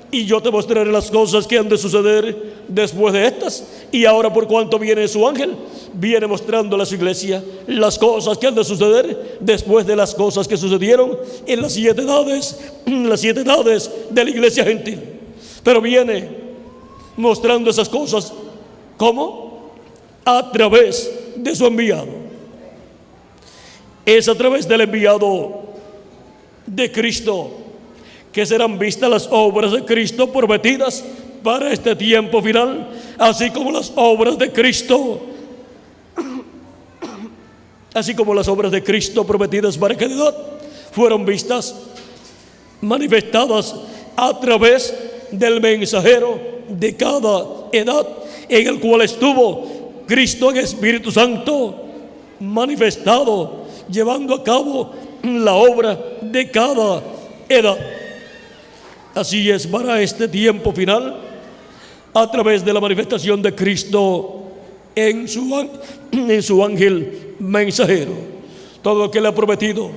y yo te mostraré las cosas que han de suceder después de estas. Y ahora, por cuanto viene su ángel, viene mostrando a su iglesia las cosas que han de suceder después de las cosas que sucedieron en las 7 edades de la iglesia gentil. Pero viene mostrando esas cosas, ¿cómo? A través de su enviado. Es a través del enviado de Cristo que serán vistas las obras de Cristo prometidas para este tiempo final, así como las obras de Cristo prometidas para cada edad fueron vistas, manifestadas a través del mensajero de cada edad, en el cual estuvo Cristo en Espíritu Santo manifestado, llevando a cabo la obra de cada edad. Así es para este tiempo final, a través de la manifestación de Cristo en su ángel mensajero. Todo lo que le ha prometido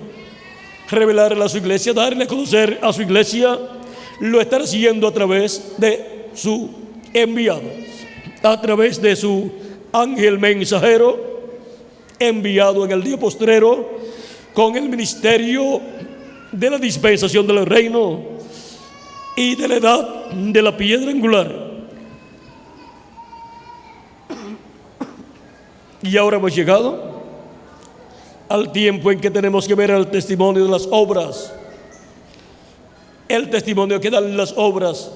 revelarle a su iglesia, darle a conocer a su iglesia, lo estará haciendo a través de su enviado, a través de su ángel mensajero, enviado en el día postrero con el ministerio de la dispensación del reino y de la edad de la piedra angular. Y ahora hemos llegado al tiempo en que tenemos que ver el testimonio de las obras, el testimonio que dan las obras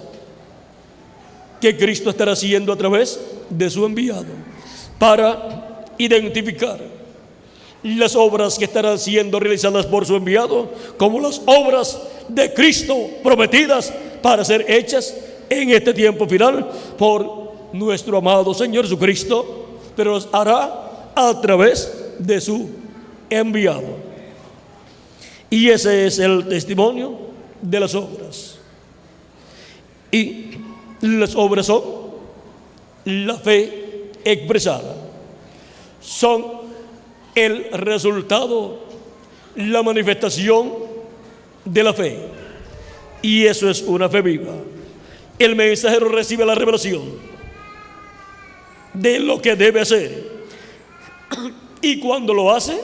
que Cristo estará haciendo a través de su enviado, para identificar las obras que estarán siendo realizadas por su enviado como las obras de Cristo prometidas para ser hechas en este tiempo final por nuestro amado Señor Jesucristo, pero los hará a través de su enviado. Y ese es el testimonio de las obras. Y las obras son la fe expresada, son el resultado, la manifestación de la fe. Y eso es una fe viva. El mensajero recibe la revelación de lo que debe hacer, y cuando lo hace,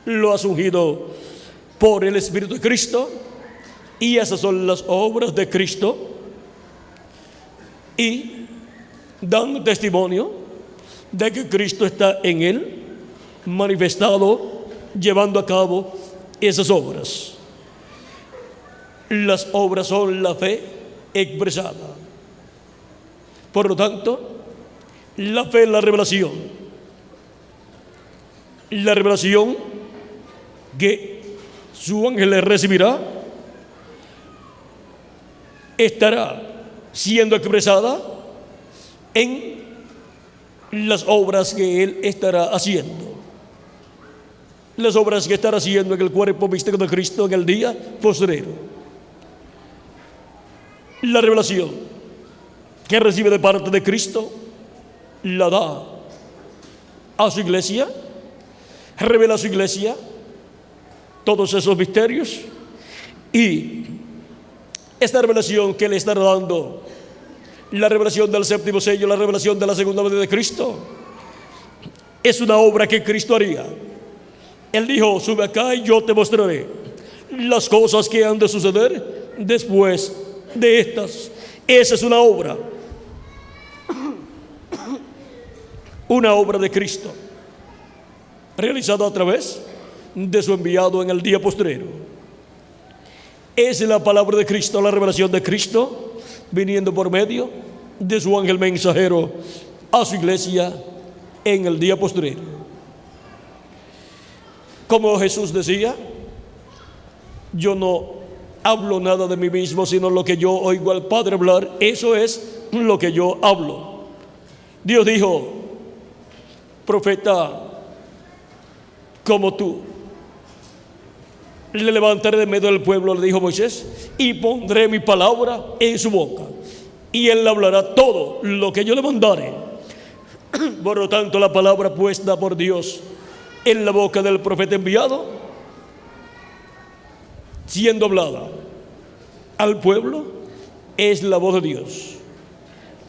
lo ha ungido por el Espíritu de Cristo, y esas son las obras de Cristo, y dan testimonio de que Cristo está en él, manifestado, llevando a cabo esas obras. Las obras son la fe expresada. Por lo tanto, la fe es la revelación que su ángel le recibirá, estará siendo expresada en las obras que él estará haciendo, las obras que estará haciendo en el cuerpo místico de Cristo en el día postrero. La revelación que recibe de parte de Cristo la da a su iglesia, revela a su iglesia todos esos misterios, y esta revelación que le estará dando, la revelación del séptimo sello, la revelación de la segunda venida de Cristo, es una obra que Cristo haría. Él dijo: sube acá y yo te mostraré las cosas que han de suceder después de estas. Esa es una obra de Cristo, realizada a través de su enviado en el día postrero. Esa es la palabra de Cristo, la revelación de Cristo, viniendo por medio de su ángel mensajero a su iglesia en el día postrero. Como Jesús decía: yo no hablo nada de mí mismo, sino lo que yo oigo al Padre hablar, eso es lo que yo hablo. Dios dijo: profeta como tú le levantaré de medio del pueblo, le dijo Moisés, y pondré mi palabra en su boca, y él hablará todo lo que yo le mandare. Por lo tanto, la palabra puesta por Dios en la boca del profeta enviado, siendo hablada al pueblo, es la voz de Dios,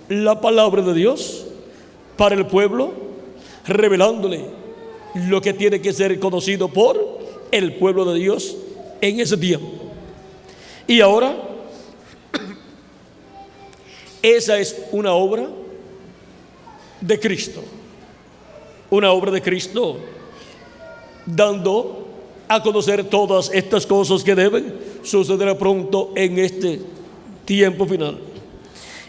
la palabra de Dios para el pueblo, revelándole lo que tiene que ser conocido por el pueblo de Dios en ese tiempo. Y ahora, esa es una obra de Cristo, dando a conocer todas estas cosas que deben suceder pronto en este tiempo final.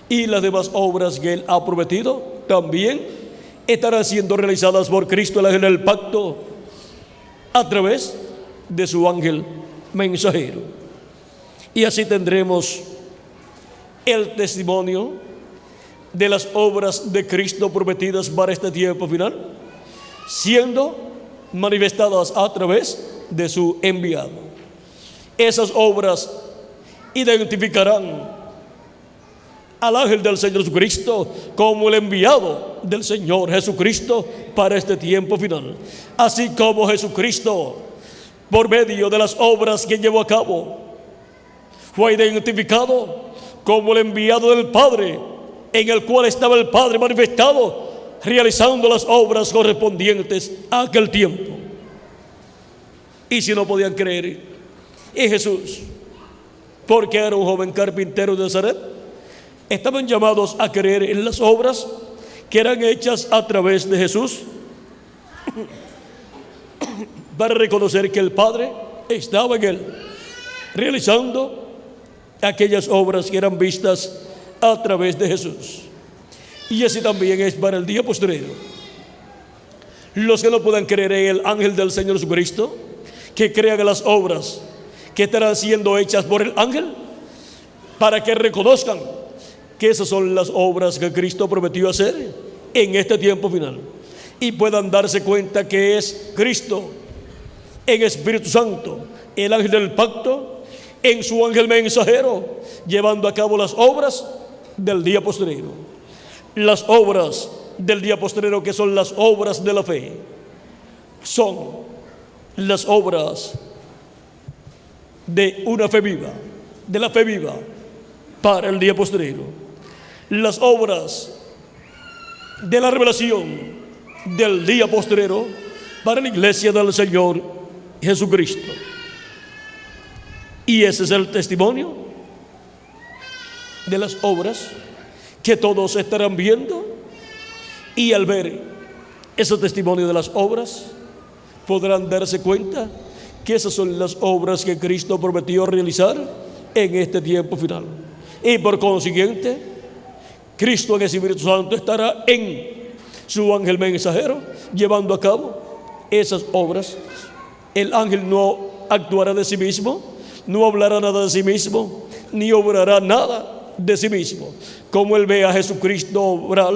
Y las demás obras que él ha prometido también estarán siendo realizadas por Cristo, el ángel del pacto, a través de su ángel mensajero. Y así tendremos el testimonio de las obras de Cristo prometidas para este tiempo final, siendo manifestadas a través de su enviado. Esas obras identificarán al ángel del Señor Jesucristo como el enviado del Señor Jesucristo para este tiempo final. Así como Jesucristo, por medio de las obras que llevó a cabo, fue identificado como el enviado del Padre, en el cual estaba el Padre manifestado, realizando las obras correspondientes a aquel tiempo. Y si no podían creer en Jesús, porque era un joven carpintero de Nazaret, estaban llamados a creer en las obras que eran hechas a través de Jesús para reconocer que el Padre estaba en él, realizando aquellas obras que eran vistas a través de Jesús. Y así también es para el día postrero. Los que no puedan creer en el ángel del Señor Jesucristo, que crean en las obras que estarán siendo hechas por el ángel, para que reconozcan que esas son las obras que Cristo prometió hacer en este tiempo final, y puedan darse cuenta que es Cristo en Espíritu Santo, el ángel del pacto, en su ángel mensajero, llevando a cabo las obras del día postrero. Las obras del día postrero, que son las obras de la fe, son las obras de una fe viva, de la fe viva para el día postrero. Las obras de la revelación del día postrero para la iglesia del Señor Jesucristo. Y ese es el testimonio de las obras que todos estarán viendo, y al ver ese testimonio de las obras podrán darse cuenta que esas son las obras que Cristo prometió realizar en este tiempo final. Y por consiguiente, Cristo en el Espíritu Santo estará en su ángel mensajero llevando a cabo esas obras. El ángel no actuará de sí mismo, no hablará nada de sí mismo, ni obrará nada de sí mismo. Como él ve a Jesucristo obrar,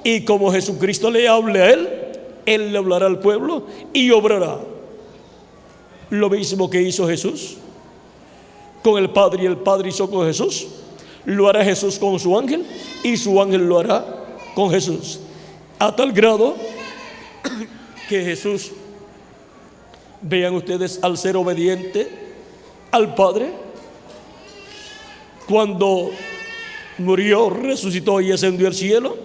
y como Jesucristo le hable a él le hablará al pueblo y obrará lo mismo que hizo Jesús con el Padre, y el Padre hizo con Jesús. Lo hará Jesús con su ángel, y su ángel lo hará con Jesús, a tal grado que Jesús, vean ustedes, al ser obediente al Padre, cuando murió, resucitó y ascendió al cielo,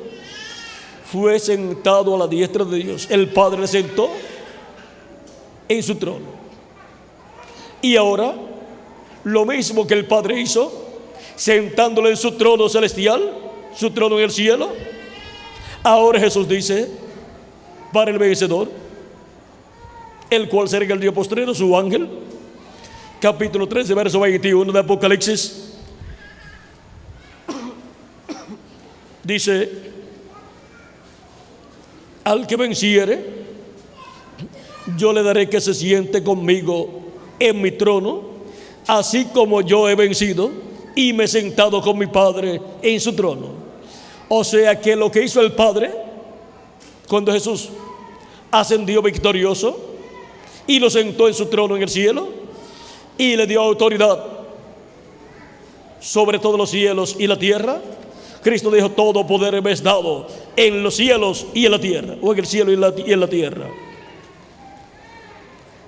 fue sentado a la diestra de Dios. El Padre le sentó en su trono. Y ahora, lo mismo que el Padre hizo, sentándole en su trono celestial, su trono en el cielo, ahora Jesús dice para el vencedor, el cual será en el día postrero su ángel. Capítulo 13, verso 21 de Apocalipsis, dice: al que venciere, yo le daré que se siente conmigo en mi trono, así como yo he vencido y me he sentado con mi Padre en su trono. O sea que lo que hizo el Padre cuando Jesús ascendió victorioso y lo sentó en su trono en el cielo y le dio autoridad sobre todos los cielos y la tierra, Cristo dijo: todo poder me es dado en los cielos y en la tierra, o en el cielo y en la tierra.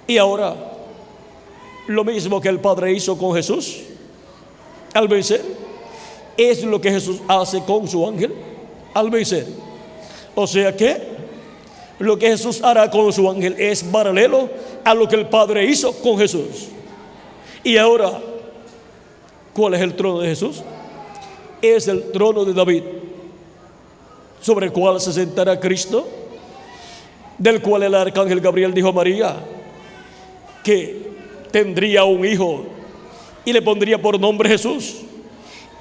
Y ahora, lo mismo que el Padre hizo con Jesús al vencer, es lo que Jesús hace con su ángel al vencer. O sea que lo que Jesús hará con su ángel es paralelo a lo que el Padre hizo con Jesús. Y ahora, ¿cuál es el trono de Jesús? Es el trono de David, sobre el cual se sentará Cristo, del cual el arcángel Gabriel dijo a María que tendría un hijo y le pondría por nombre Jesús,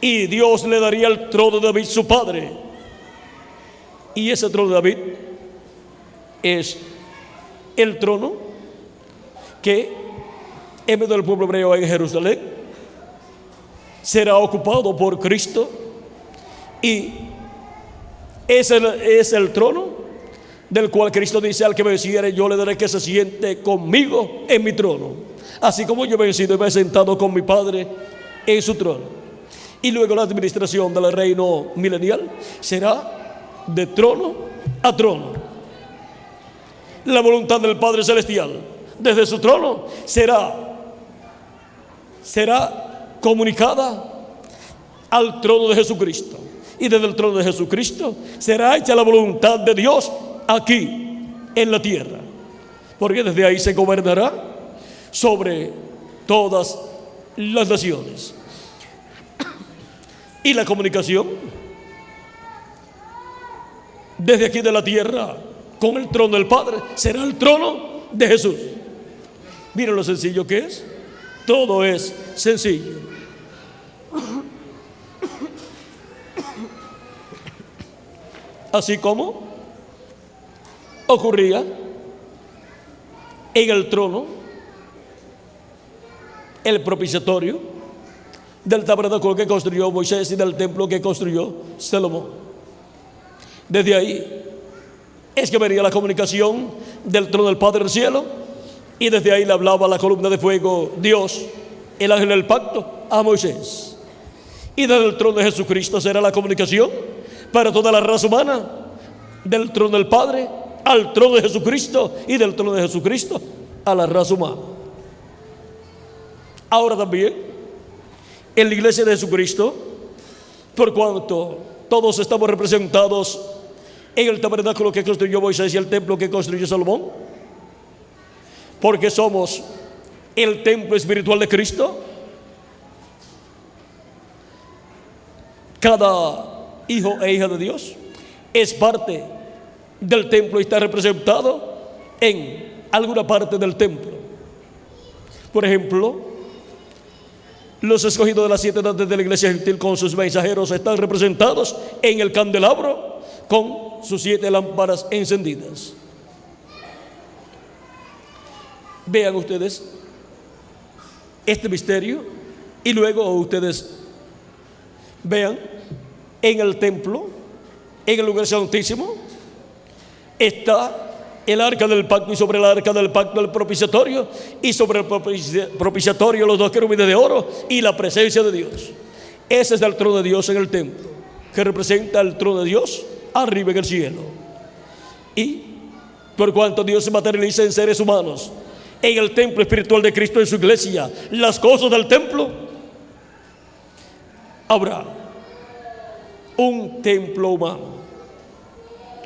y Dios le daría el trono de David su padre. Y ese trono de David es el trono que en medio del pueblo hebreo en Jerusalén será ocupado por Cristo, y es el trono del cual Cristo dice: al que venciere, yo le daré que se siente conmigo en mi trono, así como yo he vencido y me he sentado con mi Padre en su trono. Y luego la administración del reino milenial será de trono a trono. La voluntad del Padre Celestial desde su trono será comunicada al trono de Jesucristo, y desde el trono de Jesucristo será hecha la voluntad de Dios aquí en la tierra, porque desde ahí se gobernará sobre todas las naciones. Y la comunicación desde aquí de la tierra con el trono del Padre, será el trono de Jesús. Miren lo sencillo que es. Todo es sencillo. Así como ocurría en el trono, el propiciatorio del tabernáculo que construyó Moisés y del templo que construyó Salomón. Desde ahí es que venía la comunicación del trono del Padre del cielo, y desde ahí le hablaba la columna de fuego Dios, el ángel del pacto, a Moisés. Y desde el trono de Jesucristo será la comunicación para toda la raza humana, del trono del Padre al trono de Jesucristo, y del trono de Jesucristo a la raza humana. Ahora también en la iglesia de Jesucristo, por cuanto todos estamos representados en el tabernáculo que construyó Moisés y el templo que construyó Salomón, porque somos el templo espiritual de Cristo, cada hijo e hija de Dios es parte del templo y está representado en alguna parte del templo. Por ejemplo, los escogidos de las 7 edades de la iglesia gentil con sus mensajeros están representados en el candelabro con sus 7 lámparas encendidas. Vean ustedes este misterio, y luego ustedes vean en el templo, en el lugar santísimo, está el arca del pacto, y sobre el arca del pacto el propiciatorio, y sobre el propiciatorio los 2 querubines de oro y la presencia de Dios. Ese es el trono de Dios en el templo, que representa el trono de Dios arriba en el cielo. Y por cuanto Dios se materializa en seres humanos, en el templo espiritual de Cristo, en su iglesia, las cosas del templo, habrá un templo humano.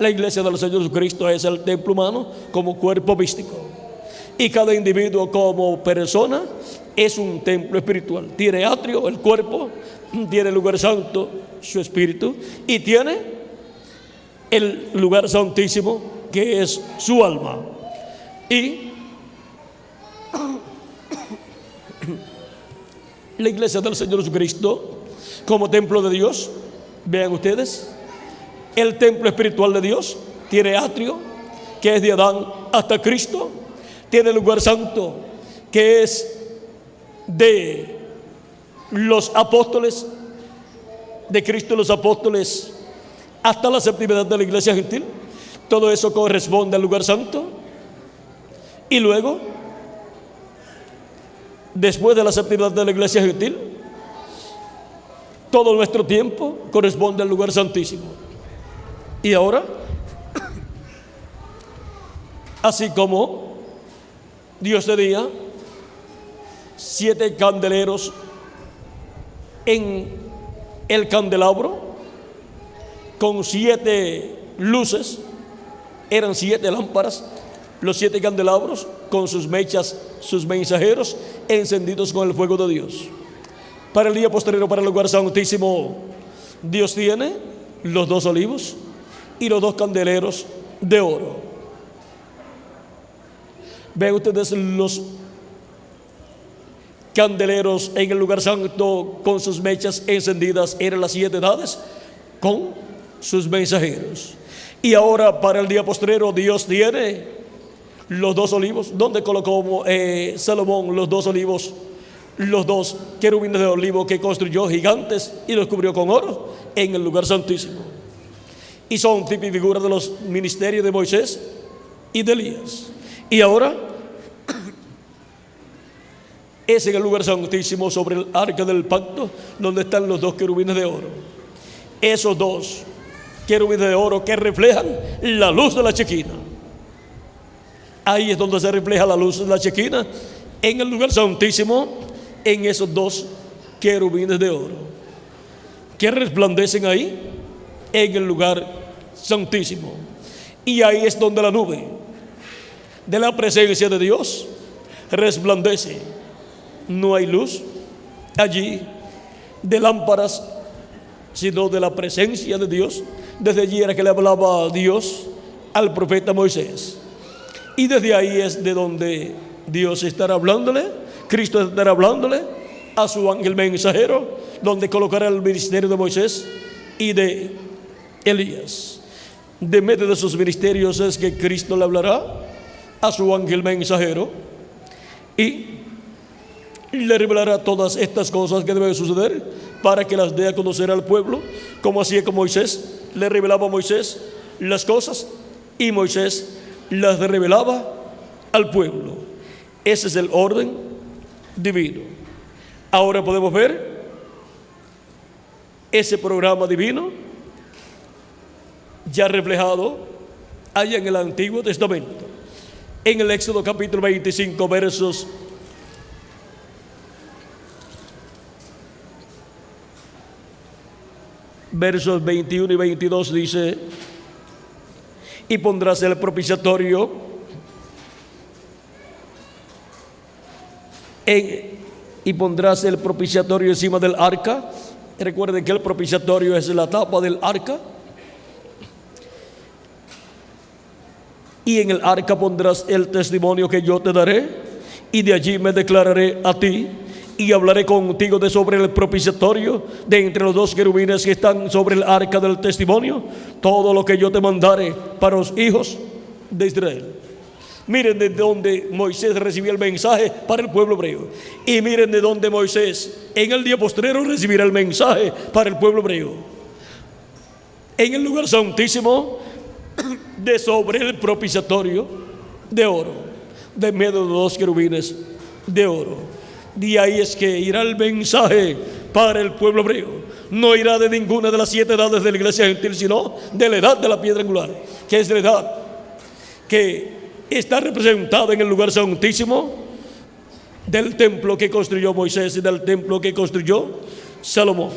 La iglesia del Señor Jesucristo es el templo humano como cuerpo místico, y cada individuo como persona es un templo espiritual. Tiene atrio, el cuerpo, tiene lugar santo, su espíritu, y tiene el lugar santísimo, que es su alma. Y la iglesia del Señor Jesucristo como templo de Dios, vean ustedes, el templo espiritual de Dios tiene atrio, que es de Adán hasta Cristo, tiene lugar santo, que es de los apóstoles de Cristo y los apóstoles hasta la séptima edad de la iglesia gentil. Todo eso corresponde al lugar santo. Y luego, después de la séptima edad de la iglesia gentil, todo nuestro tiempo corresponde al lugar santísimo. Y ahora, así como Dios tenía 7 candeleros en el candelabro con 7 luces, eran 7 lámparas, los 7 candelabros con sus mechas, sus mensajeros encendidos con el fuego de Dios. Para el día posterior, para el lugar santísimo, Dios tiene los 2 olivos y los 2 candeleros de oro. Ven ustedes los candeleros en el lugar santo con sus mechas encendidas, eran las 7 edades con sus mensajeros. Y ahora para el día postrero Dios tiene los 2 olivos. ¿Dónde colocó Salomón los 2 olivos? Los 2 querubines de olivo que construyó gigantes y los cubrió con oro en el lugar santísimo. Y son tipo y figura de los ministerios de Moisés y de Elías. Y ahora es en el lugar santísimo, sobre el arca del pacto, donde están los 2 querubines de oro. Esos 2 querubines de oro que reflejan la luz de la chequina. Ahí es donde se refleja la luz de la chequina, en el lugar santísimo, en esos 2 querubines de oro que resplandecen ahí en el lugar santísimo. Y ahí es donde la nube de la presencia de Dios resplandece. No hay luz allí de lámparas, sino de la presencia de Dios. Desde allí era que le hablaba a Dios al profeta Moisés. Y desde ahí es de donde Dios estará hablándole, Cristo estará hablándole a su ángel mensajero, donde colocará el ministerio de Moisés y de Elías. De medio de sus ministerios es que Cristo le hablará a su ángel mensajero y le revelará todas estas cosas que deben suceder para que las dé a conocer al pueblo, como hacía con Moisés. Le revelaba a Moisés las cosas y Moisés las revelaba al pueblo. Ese es el orden divino. Ahora podemos ver ese programa divino ya reflejado allá en el Antiguo Testamento, en el Éxodo capítulo 25, versos 21 y 22 dice: y pondrás el propiciatorio encima del arca. Recuerden que el propiciatorio es la tapa del arca. Y en el arca pondrás el testimonio que yo te daré, y de allí me declararé a ti, y hablaré contigo de sobre el propiciatorio, de entre los dos querubines que están sobre el arca del testimonio, todo lo que yo te mandare para los hijos de Israel. Miren de dónde Moisés recibió el mensaje para el pueblo hebreo, y miren de dónde Moisés en el día postrero recibirá el mensaje para el pueblo hebreo. En el lugar santísimo, de sobre el propiciatorio de oro, de medio de dos querubines de oro. De ahí es que irá el mensaje para el pueblo hebreo. No irá de ninguna de las 7 edades de la iglesia gentil, sino de la edad de la piedra angular, que es la edad que está representada en el lugar santísimo del templo que construyó Moisés y del templo que construyó Salomón.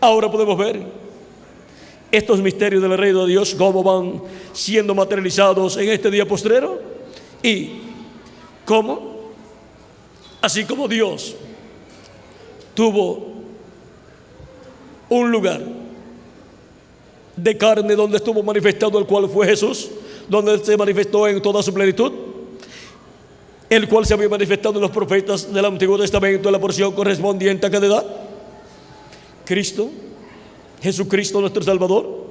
Ahora podemos ver estos misterios del reino de Dios, cómo van siendo materializados en este día postrero, y cómo, así como Dios tuvo un lugar de carne donde estuvo manifestado, el cual fue Jesús, donde se manifestó en toda su plenitud, el cual se había manifestado en los profetas del Antiguo Testamento en la porción correspondiente a cada edad. Cristo, Jesucristo nuestro Salvador,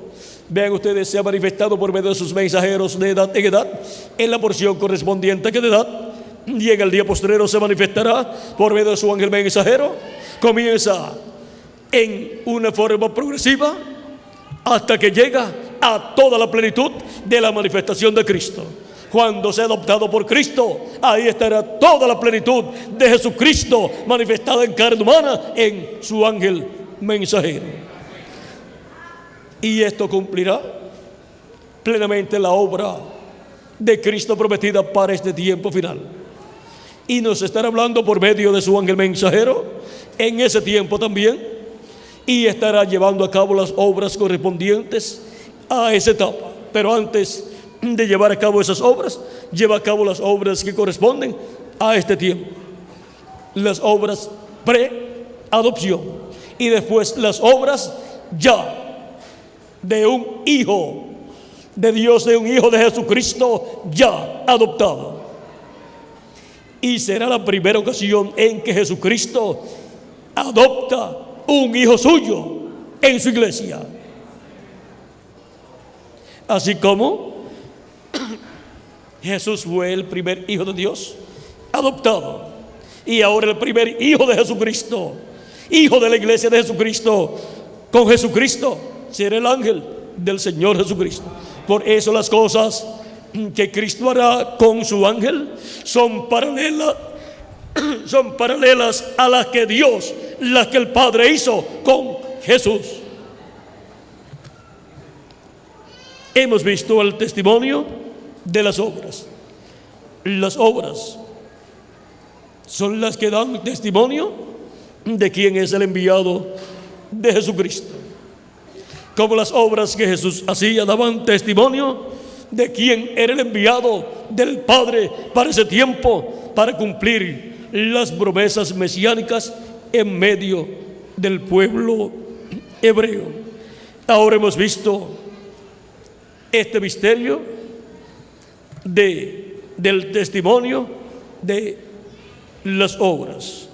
vean ustedes, se ha manifestado por medio de sus mensajeros de edad en edad, en la porción correspondiente a cada edad, y en el día postrero se manifestará por medio de su ángel mensajero. Comienza en una forma progresiva hasta que llega a toda la plenitud de la manifestación de Cristo. Cuando sea adoptado por Cristo, ahí estará toda la plenitud de Jesucristo manifestada en carne humana en su ángel mensajero. Y esto cumplirá plenamente la obra de Cristo prometida para este tiempo final. Y nos estará hablando por medio de su ángel mensajero en ese tiempo también, y estará llevando a cabo las obras correspondientes a esa etapa. Pero antes de llevar a cabo esas obras, lleva a cabo las obras que corresponden a este tiempo, las obras pre-adopción, y después las obras ya de un hijo de Dios, de un hijo de Jesucristo ya adoptado. Y será la primera ocasión en que Jesucristo adopta un hijo suyo en su iglesia. Así como Jesús fue el primer hijo de Dios adoptado, y ahora el primer hijo de Jesucristo, hijo de la iglesia de Jesucristo, con Jesucristo será el ángel del Señor Jesucristo. Por eso las cosas que Cristo hará con su ángel son paralelas a las que Dios, las que el Padre hizo con Jesús. Hemos visto el testimonio de las obras. Las obras son las que dan testimonio de quién es el enviado de Jesucristo. Como las obras que Jesús hacía daban testimonio de quién era el enviado del Padre para ese tiempo, para cumplir las promesas mesiánicas en medio del pueblo hebreo. Ahora hemos visto este misterio del testimonio de las obras.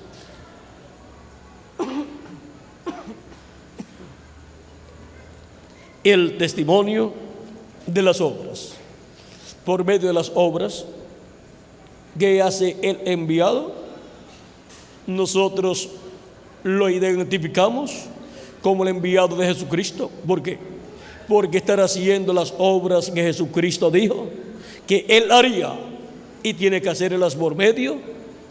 El testimonio de las obras. Por medio de las obras que hace el enviado, nosotros lo identificamos como el enviado de Jesucristo. ¿Por qué? Porque estará haciendo las obras que Jesucristo dijo que Él haría, y tiene que hacerlas por medio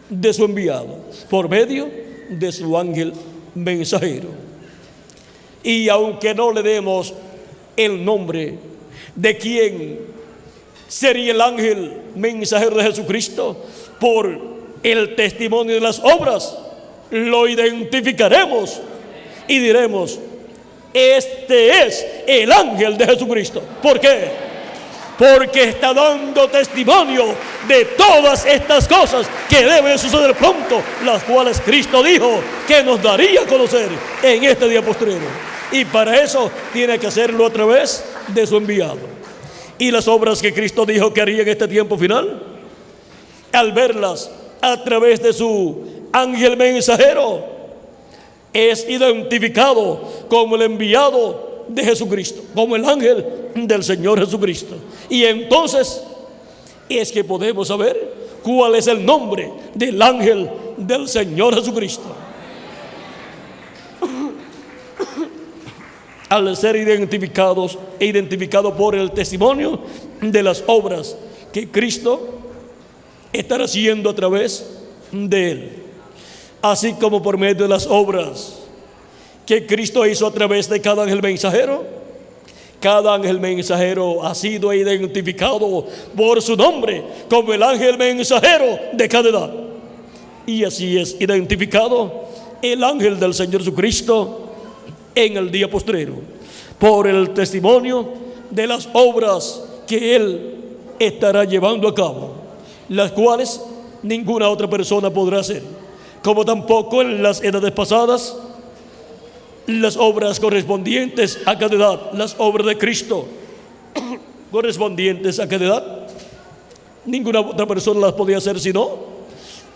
de su enviado, por medio de su ángel mensajero. Y aunque no le demos el nombre de quién sería el ángel mensajero de Jesucristo, por el testimonio de las obras lo identificaremos y diremos: este es el ángel de Jesucristo. ¿Por qué? Porque está dando testimonio de todas estas cosas que deben suceder pronto, las cuales Cristo dijo que nos daría a conocer en este día postrero. Y para eso tiene que hacerlo a través de su enviado. Y las obras que Cristo dijo que haría en este tiempo final, al verlas a través de su ángel mensajero, es identificado como el enviado de Jesucristo, como el ángel del Señor Jesucristo. Y entonces es que podemos saber cuál es el nombre del ángel del Señor Jesucristo. Al ser identificado por el testimonio de las obras que Cristo estará haciendo a través de Él, así como por medio de las obras que Cristo hizo a través de cada ángel mensajero. Cada ángel mensajero ha sido identificado por su nombre como el ángel mensajero de cada edad. Y así es identificado el ángel del Señor Jesucristo en el día postrero, por el testimonio de las obras que Él estará llevando a cabo, las cuales ninguna otra persona podrá hacer, como tampoco en las edades pasadas las obras correspondientes a cada edad, las obras de Cristo correspondientes a cada edad, ninguna otra persona las podía hacer sino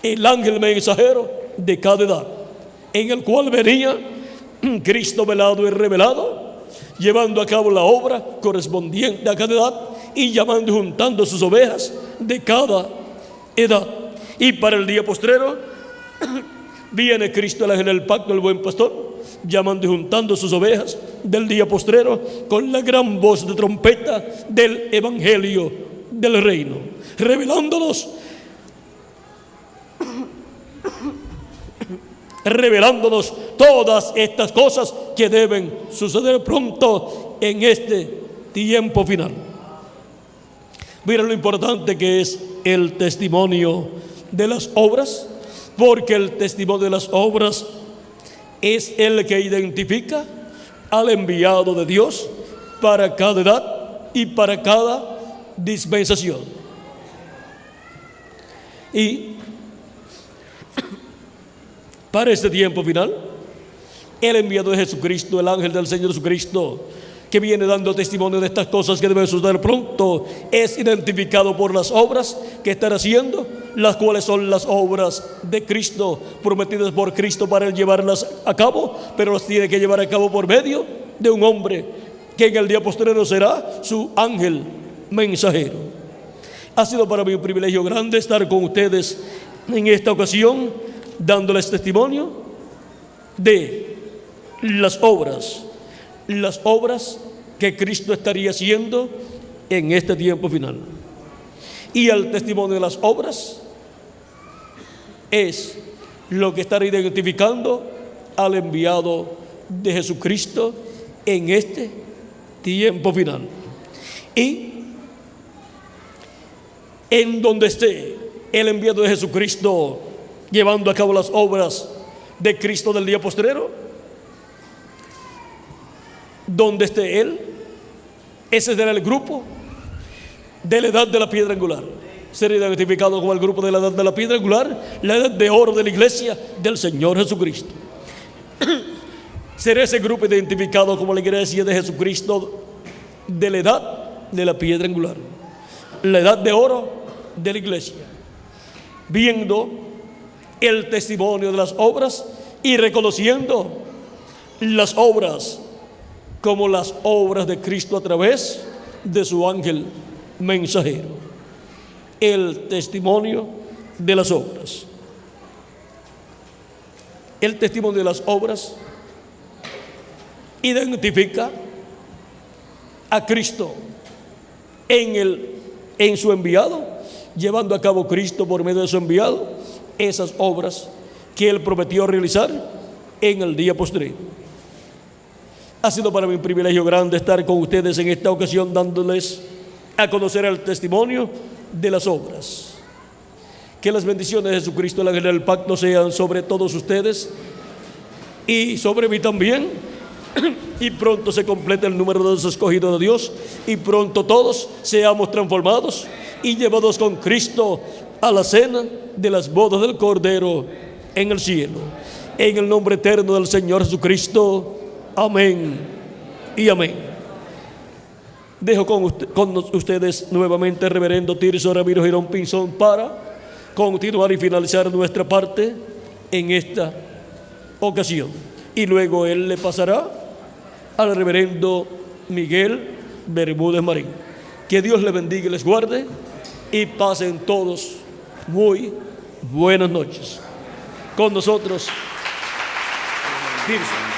el ángel mensajero de cada edad, en el cual venía Cristo velado y revelado, llevando a cabo la obra correspondiente a cada edad y llamando y juntando sus ovejas de cada edad. Y para el día postrero viene Cristo, el ángel del pacto, el buen pastor, llamando y juntando sus ovejas del día postrero con la gran voz de trompeta del evangelio del reino, revelándonos todas estas cosas que deben suceder pronto en este tiempo final. Mira lo importante que es el testimonio de las obras, porque el testimonio de las obras es el que identifica al enviado de Dios para cada edad y para cada dispensación. Y para este tiempo final, el enviado de Jesucristo, el ángel del Señor Jesucristo, que viene dando testimonio de estas cosas que deben suceder pronto, es identificado por las obras que estará haciendo, las cuales son las obras de Cristo, prometidas por Cristo para él llevarlas a cabo, pero las tiene que llevar a cabo por medio de un hombre que en el día postrero será su ángel mensajero. Ha sido para mí un privilegio grande estar con ustedes en esta ocasión, dándoles testimonio de las obras que Cristo estaría haciendo en este tiempo final. Y el testimonio de las obras es lo que estará identificando al enviado de Jesucristo en este tiempo final. Y en donde esté el enviado de Jesucristo llevando a cabo las obras de Cristo del día postrero, donde esté Él, ese será el grupo de la edad de la piedra angular. Será identificado como el grupo de la edad de la piedra angular, la edad de oro de la iglesia del Señor Jesucristo. Será ese grupo identificado como la iglesia de Jesucristo de la edad de la piedra angular, la edad de oro de la iglesia, viendo el testimonio de las obras y reconociendo las obras como las obras de Cristo a través de su ángel mensajero. El testimonio de las obras. El testimonio de las obras identifica a Cristo en su enviado, llevando a cabo Cristo por medio de su enviado esas obras que Él prometió realizar en el día postrero. Ha sido para mí un privilegio grande estar con ustedes en esta ocasión, dándoles a conocer el testimonio de las obras. Que las bendiciones de Jesucristo, el ángel del pacto, sean sobre todos ustedes y sobre mí también. Y pronto se complete el número de los escogidos de Dios, y pronto todos seamos transformados y llevados con Cristo a la cena de las bodas del Cordero en el cielo. En el nombre eterno del Señor Jesucristo. Amén y amén. Dejo con ustedes nuevamente al reverendo Tirso Ramiro Girón Pinzón para continuar y finalizar nuestra parte en esta ocasión. Y luego él le pasará al reverendo Miguel Bermúdez Marín. Que Dios les bendiga y les guarde, y pasen todos muy buenas noches. Con nosotros, Tirso.